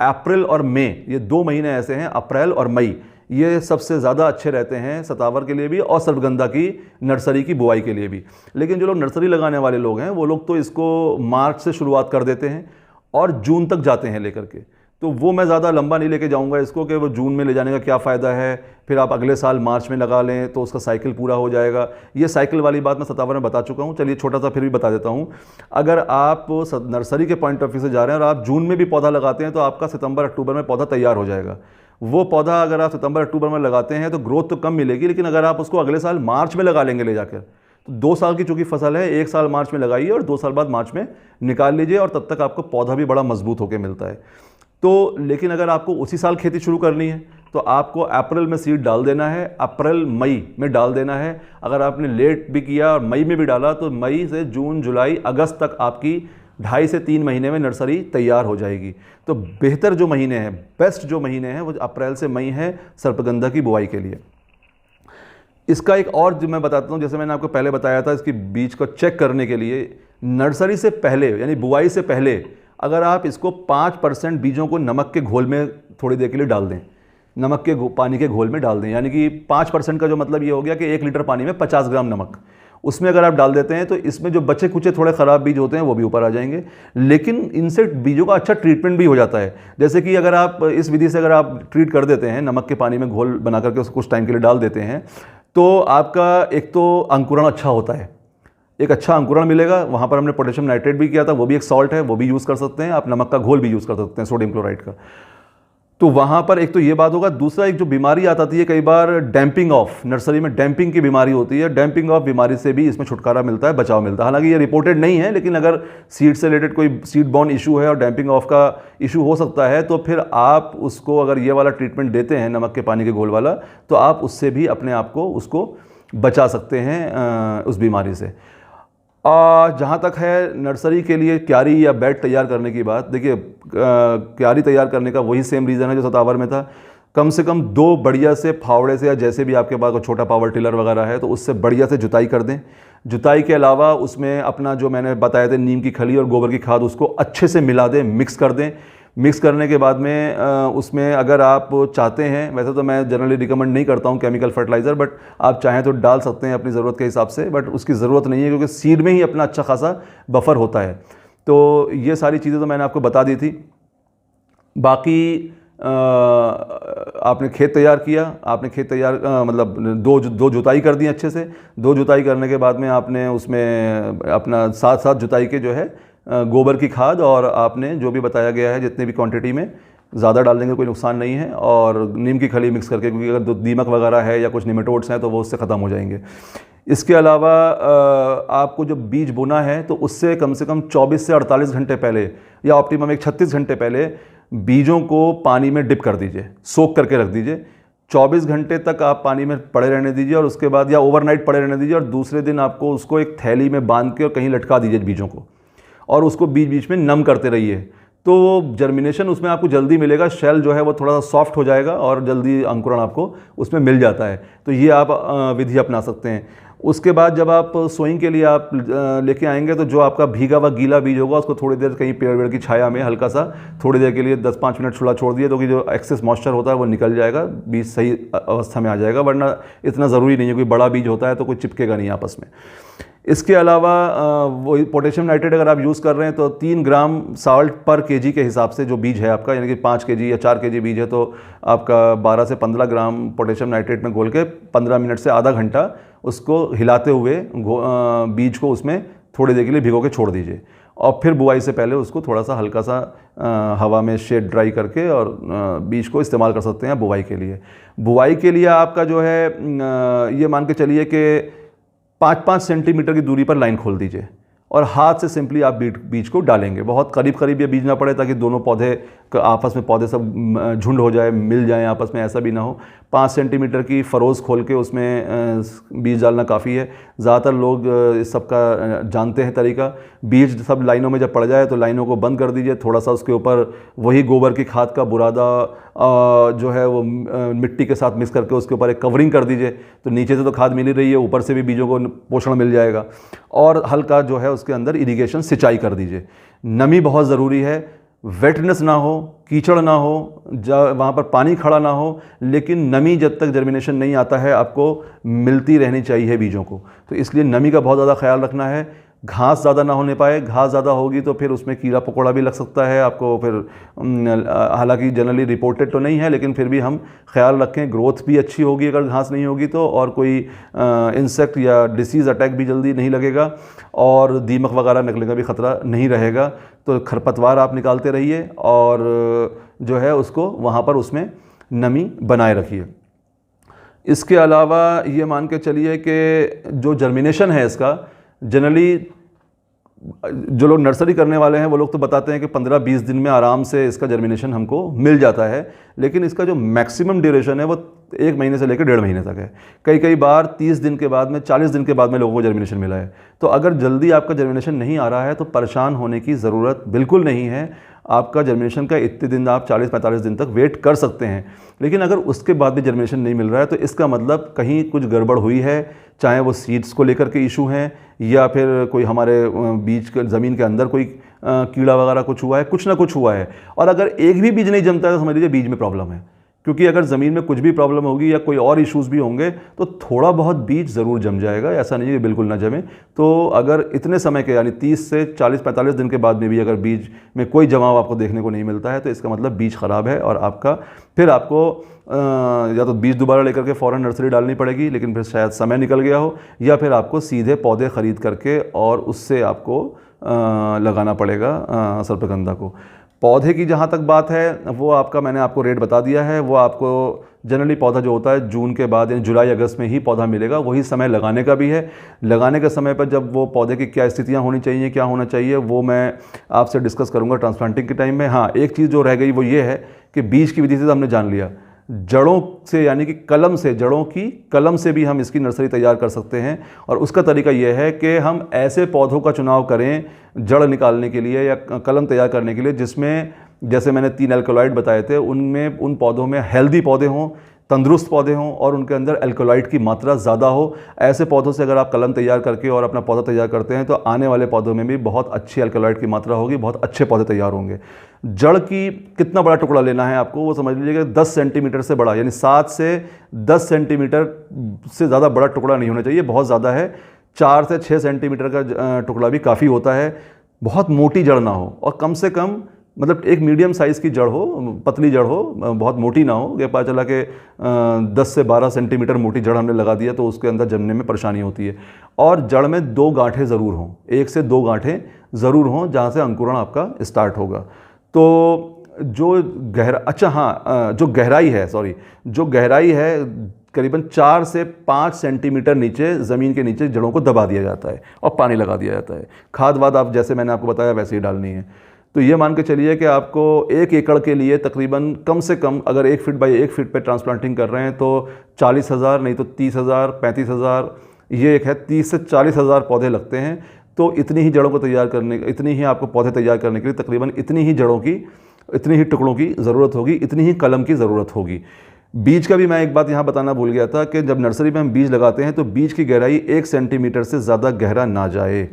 अप्रैल और मई, ये 2 महीने ऐसे हैं, अप्रैल और मई, ये सबसे ज़्यादा अच्छे रहते हैं सतावर के लिए भी और सर्पगंधा की नर्सरी की बुआई के लिए भी। लेकिन जो लोग नर्सरी लगाने वाले लोग हैं वो लोग तो इसको मार्च से शुरुआत कर देते हैं और जून तक जाते हैं लेकर के। तो वो मैं ज़्यादा लंबा नहीं लेके जाऊंगा इसको कि वो जून में ले जाने का क्या फ़ायदा है, फिर आप अगले साल मार्च में लगा लें तो उसका साइकिल पूरा हो जाएगा। ये साइकिल वाली बात मैं सतावर में बता चुका हूँ। चलिए छोटा सा फिर भी बता देता हूँ। अगर आप नर्सरी के पॉइंट ऑफ व्यू से जा रहे हैं और आप जून में भी पौधा लगाते हैं तो आपका सितंबर अक्टूबर में पौधा तैयार हो जाएगा। वो पौधा अगर आप सितंबर अक्टूबर में लगाते हैं तो ग्रोथ तो कम मिलेगी, लेकिन अगर आप उसको अगले साल मार्च में लगा लेंगे ले जाकर, तो 2 साल की चूँकि फसल है, 1 साल मार्च में लगाइए और 2 साल बाद मार्च में निकाल लीजिए, और तब तक आपको पौधा भी बड़ा मजबूत होकर मिलता है। तो लेकिन अगर आपको उसी साल खेती शुरू करनी है तो आपको अप्रैल में सीड डाल देना है, अप्रैल मई में डाल देना है। अगर आपने लेट भी किया और मई में भी डाला तो मई से जून, जुलाई, अगस्त तक आपकी 2.5 से 3 महीने में नर्सरी तैयार हो जाएगी। तो बेहतर जो महीने हैं, बेस्ट जो महीने हैं वो अप्रैल से मई है सर्पगंधा की बुआई के लिए। इसका एक और जो मैं बताता हूँ, जैसे मैंने आपको पहले बताया था, इसकी बीज को चेक करने के लिए नर्सरी से पहले यानी बुआई से पहले अगर आप इसको 5% बीजों को नमक के घोल में थोड़ी देर के लिए डाल दें, नमक के पानी के घोल में डाल दें, यानी कि 5% का जो मतलब ये हो गया कि 1 लीटर पानी में 50 ग्राम नमक, उसमें अगर आप डाल देते हैं तो इसमें जो बचे कुचे थोड़े ख़राब बीज होते हैं वो भी ऊपर आ जाएंगे। लेकिन इनसे बीजों का अच्छा ट्रीटमेंट भी हो जाता है। जैसे कि अगर आप इस विधि से अगर आप ट्रीट कर देते हैं, नमक के पानी में घोल बना करके उसको कुछ टाइम के लिए डाल देते हैं, तो आपका एक तो अंकुरण अच्छा होता है, एक अच्छा अंकुरण मिलेगा। वहाँ पर हमने पोटेशियम नाइट्रेट भी किया था, वो भी एक सॉल्ट है, वो भी यूज़ कर सकते हैं आप। नमक का घोल भी यूज़ कर सकते हैं, सोडियम क्लोराइड का। तो वहाँ पर एक तो ये बात होगा। दूसरा, एक जो बीमारी आती है कई बार, डैम्पिंग ऑफ, नर्सरी में डैम्पिंग की बीमारी होती है। डैम्पिंग ऑफ बीमारी से भी इसमें छुटकारा मिलता है, बचाव मिलता है। हालांकि ये रिपोर्टेड नहीं है, लेकिन अगर सीड से रिलेटेड कोई सीड बॉर्न इशू है और डैम्पिंग ऑफ का इशू हो सकता है, तो फिर आप उसको अगर ये वाला ट्रीटमेंट देते हैं नमक के पानी के घोल वाला, तो आप उससे भी अपने आप को उसको बचा सकते हैं उस बीमारी से। जहाँ तक है नर्सरी के लिए क्यारी या बेड तैयार करने की बात, देखिए क्यारी तैयार करने का वही सेम रीज़न है जो सतावर में था। कम से कम 2 बढ़िया से फावड़े से, या जैसे भी आपके पास छोटा पावर टिलर वगैरह है तो उससे बढ़िया से जुताई कर दें। जुताई के अलावा उसमें अपना जो मैंने बताया था नीम की खली और गोबर की खाद, उसको अच्छे से मिला दें, मिक्स कर दें। मिक्स करने के बाद में उसमें अगर आप चाहते हैं, वैसे तो मैं जनरली रिकमेंड नहीं करता हूं केमिकल फर्टिलाइज़र, बट आप चाहें तो डाल सकते हैं अपनी ज़रूरत के हिसाब से, बट उसकी ज़रूरत नहीं है क्योंकि सीड में ही अपना अच्छा खासा बफर होता है। तो ये सारी चीज़ें तो मैंने आपको बता दी थी। बाकी आपने खेत तैयार किया, आपने खेत तैयार मतलब दो जुताई कर दी अच्छे से। 2 जुताई करने के बाद में आपने उसमें अपना साथ जुताई के जो है गोबर की खाद और आपने जो भी बताया गया है जितने भी क्वांटिटी में, ज़्यादा डाल देंगे कोई नुकसान नहीं है, और नीम की खली मिक्स करके, क्योंकि अगर दीमक वगैरह है या कुछ निमेटोड्स हैं तो वो उससे ख़त्म हो जाएंगे। इसके अलावा आपको जो बीज बोना है तो उससे कम से कम 24 से 48 घंटे पहले या ऑप्टिमम 36 घंटे पहले बीजों को पानी में डिप कर दीजिए, सोक करके रख दीजिए। 24 घंटे तक आप पानी में पड़े रहने दीजिए और उसके बाद या ओवरनाइट पड़े रहने दीजिए और दूसरे दिन आपको उसको एक थैली में बांध के और कहीं लटका दीजिए बीजों को, और उसको बीच बीच में नम करते रहिए। तो जर्मिनेशन उसमें आपको जल्दी मिलेगा, शेल जो है वो थोड़ा सा सॉफ्ट हो जाएगा और जल्दी अंकुरण आपको उसमें मिल जाता है। तो ये आप विधि अपना सकते हैं। उसके बाद जब आप सोइंग के लिए आप लेके आएंगे तो जो आपका भीगा हुआ गीला बीज होगा उसको थोड़ी देर कहीं पेड़ वेड़ की छाया में हल्का सा थोड़ी देर के लिए 10-5 मिनट खुला छोड़ दिए तो कि जो एक्सेस मॉइस्चर होता है वो निकल जाएगा, बीज सही अवस्था में आ जाएगा। वरना इतना ज़रूरी नहीं है, कोई बड़ा बीज होता है तो कोई चिपकेगा नहीं आपस में। इसके अलावा वो पोटेशियम नाइट्रेट अगर आप यूज़ कर रहे हैं तो 3 ग्राम साल्ट पर केजी के हिसाब से जो बीज है आपका, यानी कि 5 केजी या 4 केजी बीज है तो आपका 12 से 15 ग्राम पोटेशियम नाइट्रेट में घोल के 15 मिनट से आधा घंटा उसको हिलाते हुए बीज को उसमें थोड़ी देर के लिए भिगो के छोड़ दीजिए। और फिर बुआई से पहले उसको थोड़ा सा हल्का सा हवा में शेड ड्राई करके और बीज को इस्तेमाल कर सकते हैं बुआई के लिए। बुआई के लिए आपका जो है ये मान के चलिए कि 5-5 सेंटीमीटर की दूरी पर लाइन खोल दीजिए और हाथ से सिंपली आप बीज को डालेंगे। बहुत करीब करीब ये बीज ना पड़े ताकि दोनों पौधे आपस में पौधे सब झुंड हो जाए, मिल जाएं आपस में, ऐसा भी ना हो। 5 सेंटीमीटर की फरोज़ खोल के उसमें बीज डालना काफ़ी है। ज़्यादातर लोग इस सब का जानते हैं तरीका। बीज सब लाइनों में जब पड़ जाए तो लाइनों को बंद कर दीजिए, थोड़ा सा उसके ऊपर वही गोबर की खाद का बुरादा जो है वो मिट्टी के साथ मिक्स करके उसके ऊपर एक कवरिंग कर दीजिए, तो नीचे से तो खाद मिल ही रही है, ऊपर से भी बीजों को पोषण मिल जाएगा। और हल्का जो है उसके अंदर इरिगेशन सिंचाई कर दीजिए। नमी बहुत ज़रूरी है, वेटनेस ना हो, कीचड़ ना हो, वहाँ पर पानी खड़ा ना हो, लेकिन नमी जब तक जर्मिनेशन नहीं आता है आपको मिलती रहनी चाहिए बीजों को। तो इसलिए नमी का बहुत ज़्यादा ख्याल रखना है। घास ज़्यादा ना होने पाए, घास ज़्यादा होगी तो फिर उसमें कीड़ा पकौड़ा भी लग सकता है आपको। फिर हालांकि जनरली रिपोर्टेड तो नहीं है लेकिन फिर भी हम ख्याल रखें, ग्रोथ भी अच्छी होगी अगर घास नहीं होगी तो, और कोई इंसेक्ट या डिसीज़ अटैक भी जल्दी नहीं लगेगा और दीमक वगैरह निकलने का भी ख़तरा नहीं रहेगा। तो खरपतवार आप निकालते रहिए और जो है उसको वहाँ पर उसमें नमी बनाए रखिए। इसके अलावा ये मान के चलिए कि जो जर्मिनेशन है इसका, जनरली जो लोग नर्सरी करने वाले हैं वो लोग तो बताते हैं कि 15-20 दिन में आराम से इसका जर्मिनेशन हमको मिल जाता है, लेकिन इसका जो मैक्सिमम ड्यूरेशन है वो 1 महीने से लेकर 1.5 महीने तक है। कई बार 30 दिन के बाद में, 40 दिन के बाद में लोगों को जर्मिनेशन मिला है। तो अगर जल्दी आपका जर्मिनेशन नहीं आ रहा है तो परेशान होने की ज़रूरत बिल्कुल नहीं है। आपका जर्मिनेशन का इतने दिन आप 40-45 दिन तक वेट कर सकते हैं। लेकिन अगर उसके बाद भी जर्मिनेशन नहीं मिल रहा है तो इसका मतलब कहीं कुछ गड़बड़ हुई है, चाहे वो सीड्स को लेकर के इशू हैं या फिर कोई हमारे बीज के ज़मीन के अंदर कोई कीड़ा वगैरह कुछ हुआ है, कुछ ना कुछ हुआ है। और अगर एक भी बीज नहीं जमता है तो समझ लीजिए बीज में प्रॉब्लम है, क्योंकि अगर ज़मीन में कुछ भी प्रॉब्लम होगी या कोई और इश्यूज़ भी होंगे तो थोड़ा बहुत बीज ज़रूर जम जाएगा, ऐसा नहीं है कि बिल्कुल ना जमे। तो अगर इतने समय के यानी 30 से 40-45 दिन के बाद में भी अगर बीज में कोई जमाव आपको देखने को नहीं मिलता है तो इसका मतलब बीज ख़राब है और फिर आपको या तो बीज दोबारा लेकर के फ़ौरन नर्सरी डालनी पड़ेगी, लेकिन फिर शायद समय निकल गया हो, या फिर आपको सीधे पौधे ख़रीद करके और उससे आपको लगाना पड़ेगा सर्पगंधा को। पौधे की जहाँ तक बात है वो आपका मैंने आपको रेट बता दिया है। वो आपको जनरली पौधा जो होता है जून के बाद यानी जुलाई अगस्त में ही पौधा मिलेगा, वही समय लगाने का भी है। लगाने के समय पर जब वो पौधे की क्या स्थितियाँ होनी चाहिए, क्या होना चाहिए, वो मैं आपसे डिस्कस करूँगा ट्रांसप्लांटिंग के टाइम में। हाँ, एक चीज़ जो रह गई वो ये है कि बीज की विधि से तो हमने जान लिया, जड़ों से यानी कि कलम से, जड़ों की कलम से भी हम इसकी नर्सरी तैयार कर सकते हैं। और उसका तरीका यह है कि हम ऐसे पौधों का चुनाव करें जड़ निकालने के लिए या कलम तैयार करने के लिए जिसमें, जैसे मैंने 3 एल्कोलॉइड बताए थे, उनमें उन पौधों में हेल्दी पौधे हों, तंदुरुस्त पौधे हों और उनके अंदर एल्कोलॉइड की मात्रा ज़्यादा हो। ऐसे पौधों से अगर आप कलम तैयार करके और अपना पौधा तैयार करते हैं तो आने वाले पौधों में भी बहुत अच्छी एल्कोलॉइड की मात्रा होगी, बहुत अच्छे पौधे तैयार होंगे। जड़ की कितना बड़ा टुकड़ा लेना है आपको, वो समझ लीजिएगा 10 सेंटीमीटर से बड़ा, यानी 7 से 10 सेंटीमीटर से ज़्यादा बड़ा टुकड़ा नहीं होना चाहिए, बहुत ज़्यादा है। 4 से 6 सेंटीमीटर का टुकड़ा भी काफ़ी होता है। बहुत मोटी जड़ ना हो और कम से कम मतलब एक मीडियम साइज़ की जड़ हो, पतली जड़ हो, बहुत मोटी ना हो। ये पता चला कि 10 से 12 सेंटीमीटर मोटी जड़ हमने लगा दिया तो उसके अंदर जमने में परेशानी होती है। और जड़ में 2 गांठें ज़रूर हों, 1 से 2 गांठें ज़रूर हों जहाँ से अंकुरण आपका स्टार्ट होगा। तो जो गहराई है करीबन 4 से 5 सेंटीमीटर नीचे ज़मीन के नीचे जड़ों को दबा दिया जाता है और पानी लगा दिया जाता है। खाद वाद आप जैसे मैंने आपको बताया वैसे ही डालनी है। तो ये मान के चलिए कि आपको 1 एकड़ के लिए तकरीबन कम से कम अगर 1 फीट बाई 1 फीट पे ट्रांसप्लांटिंग कर रहे हैं तो 40,000 नहीं तो 30,000 35,000, ये एक है 30 से 40,000 पौधे लगते हैं। तो इतनी ही जड़ों को तैयार करने, इतनी ही आपको पौधे तैयार करने के लिए तकरीबन इतनी ही जड़ों की, इतनी ही टुकड़ों की ज़रूरत होगी, इतनी ही कलम की ज़रूरत होगी। बीज का भी मैं एक बात यहाँ बताना भूल गया था कि जब नर्सरी में हम बीज लगाते हैं तो बीज की गहराई 1 सेंटीमीटर से ज़्यादा गहरा ना जाए।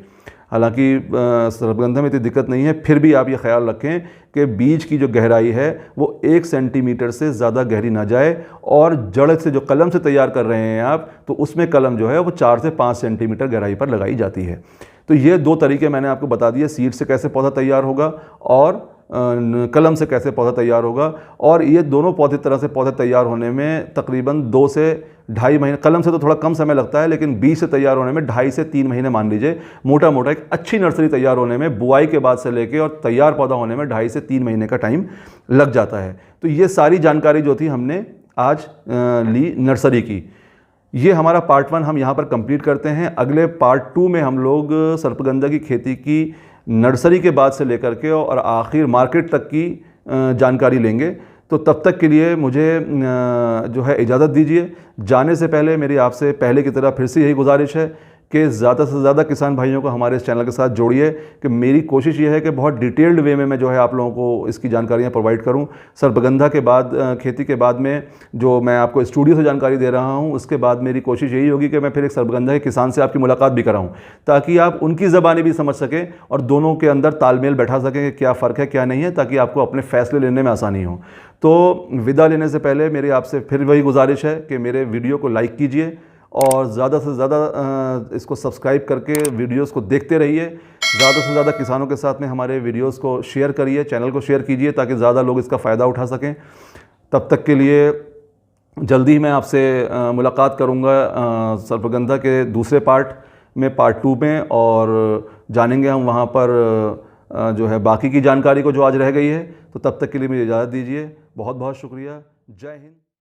हालांकि सर्पगंधा में इतनी दिक्कत नहीं है, फिर भी आप ये ख्याल रखें कि बीज की जो गहराई है वो 1 सेंटीमीटर से ज़्यादा गहरी ना जाए, और जड़ से जो कलम से तैयार कर रहे हैं आप, तो उसमें कलम जो है वो 4 से 5 सेंटीमीटर गहराई पर लगाई जाती है। तो ये 2 तरीके मैंने आपको बता दिए, सीड से कैसे पौधा तैयार होगा और कलम से कैसे पौधा तैयार होगा। और ये दोनों पौधे तरह से पौधे तैयार होने में तकरीबन 2 से 2.5 महीने, कलम से तो थोड़ा कम समय लगता है, लेकिन बीज से तैयार होने में 2.5 से 3 महीने मान लीजिए मोटा मोटा। एक अच्छी नर्सरी तैयार होने में बुआई के बाद से लेके और तैयार पौधा होने में 2.5 से 3 महीने का टाइम लग जाता है। तो ये सारी जानकारी जो थी हमने आज ली नर्सरी की। ये हमारा पार्ट 1 हम यहाँ पर कंप्लीट करते हैं। अगले पार्ट 2 में हम लोग सर्पगंधा की खेती की नर्सरी के बाद से लेकर के और आखिर मार्केट तक की जानकारी लेंगे। तो तब तक के लिए मुझे जो है इजाज़त दीजिए। जाने से पहले मेरी आपसे पहले की तरह फिर से यही गुजारिश है कि ज़्यादा से ज़्यादा किसान भाइयों को हमारे इस चैनल के साथ जोड़िए। कि मेरी कोशिश ये है कि बहुत डिटेल्ड वे में मैं जो है आप लोगों को इसकी जानकारियाँ प्रोवाइड करूँ। सर्पगंधा के बाद खेती के बाद में जो मैं आपको स्टूडियो से जानकारी दे रहा हूँ, उसके बाद मेरी कोशिश यही होगी कि मैं फिर एक सर्पगंधा के किसान से आपकी मुलाकात भी कराऊँ, ताकि आप उनकी ज़बानी भी समझ सकें और दोनों के अंदर तालमेल बैठा सकें कि क्या फ़र्क है क्या नहीं है, ताकि आपको अपने फ़ैसले लेने में आसानी हो। तो विदा लेने से पहले मेरी आपसे फिर वही गुजारिश है कि मेरे वीडियो को लाइक कीजिए और ज़्यादा से ज़्यादा इसको सब्सक्राइब करके वीडियोस को देखते रहिए। ज़्यादा से ज़्यादा किसानों के साथ में हमारे वीडियोस को शेयर करिए, चैनल को शेयर कीजिए, ताकि ज़्यादा लोग इसका फ़ायदा उठा सकें। तब तक के लिए जल्दी ही मैं आपसे मुलाकात करूँगा सर्पगंधा के दूसरे पार्ट में, पार्ट 2 में, और जानेंगे हम वहाँ पर जो है बाकी की जानकारी को जो आज रह गई है। तो तब तक के लिए मुझे इजाज़त दीजिए। बहुत बहुत शुक्रिया। जय हिंद।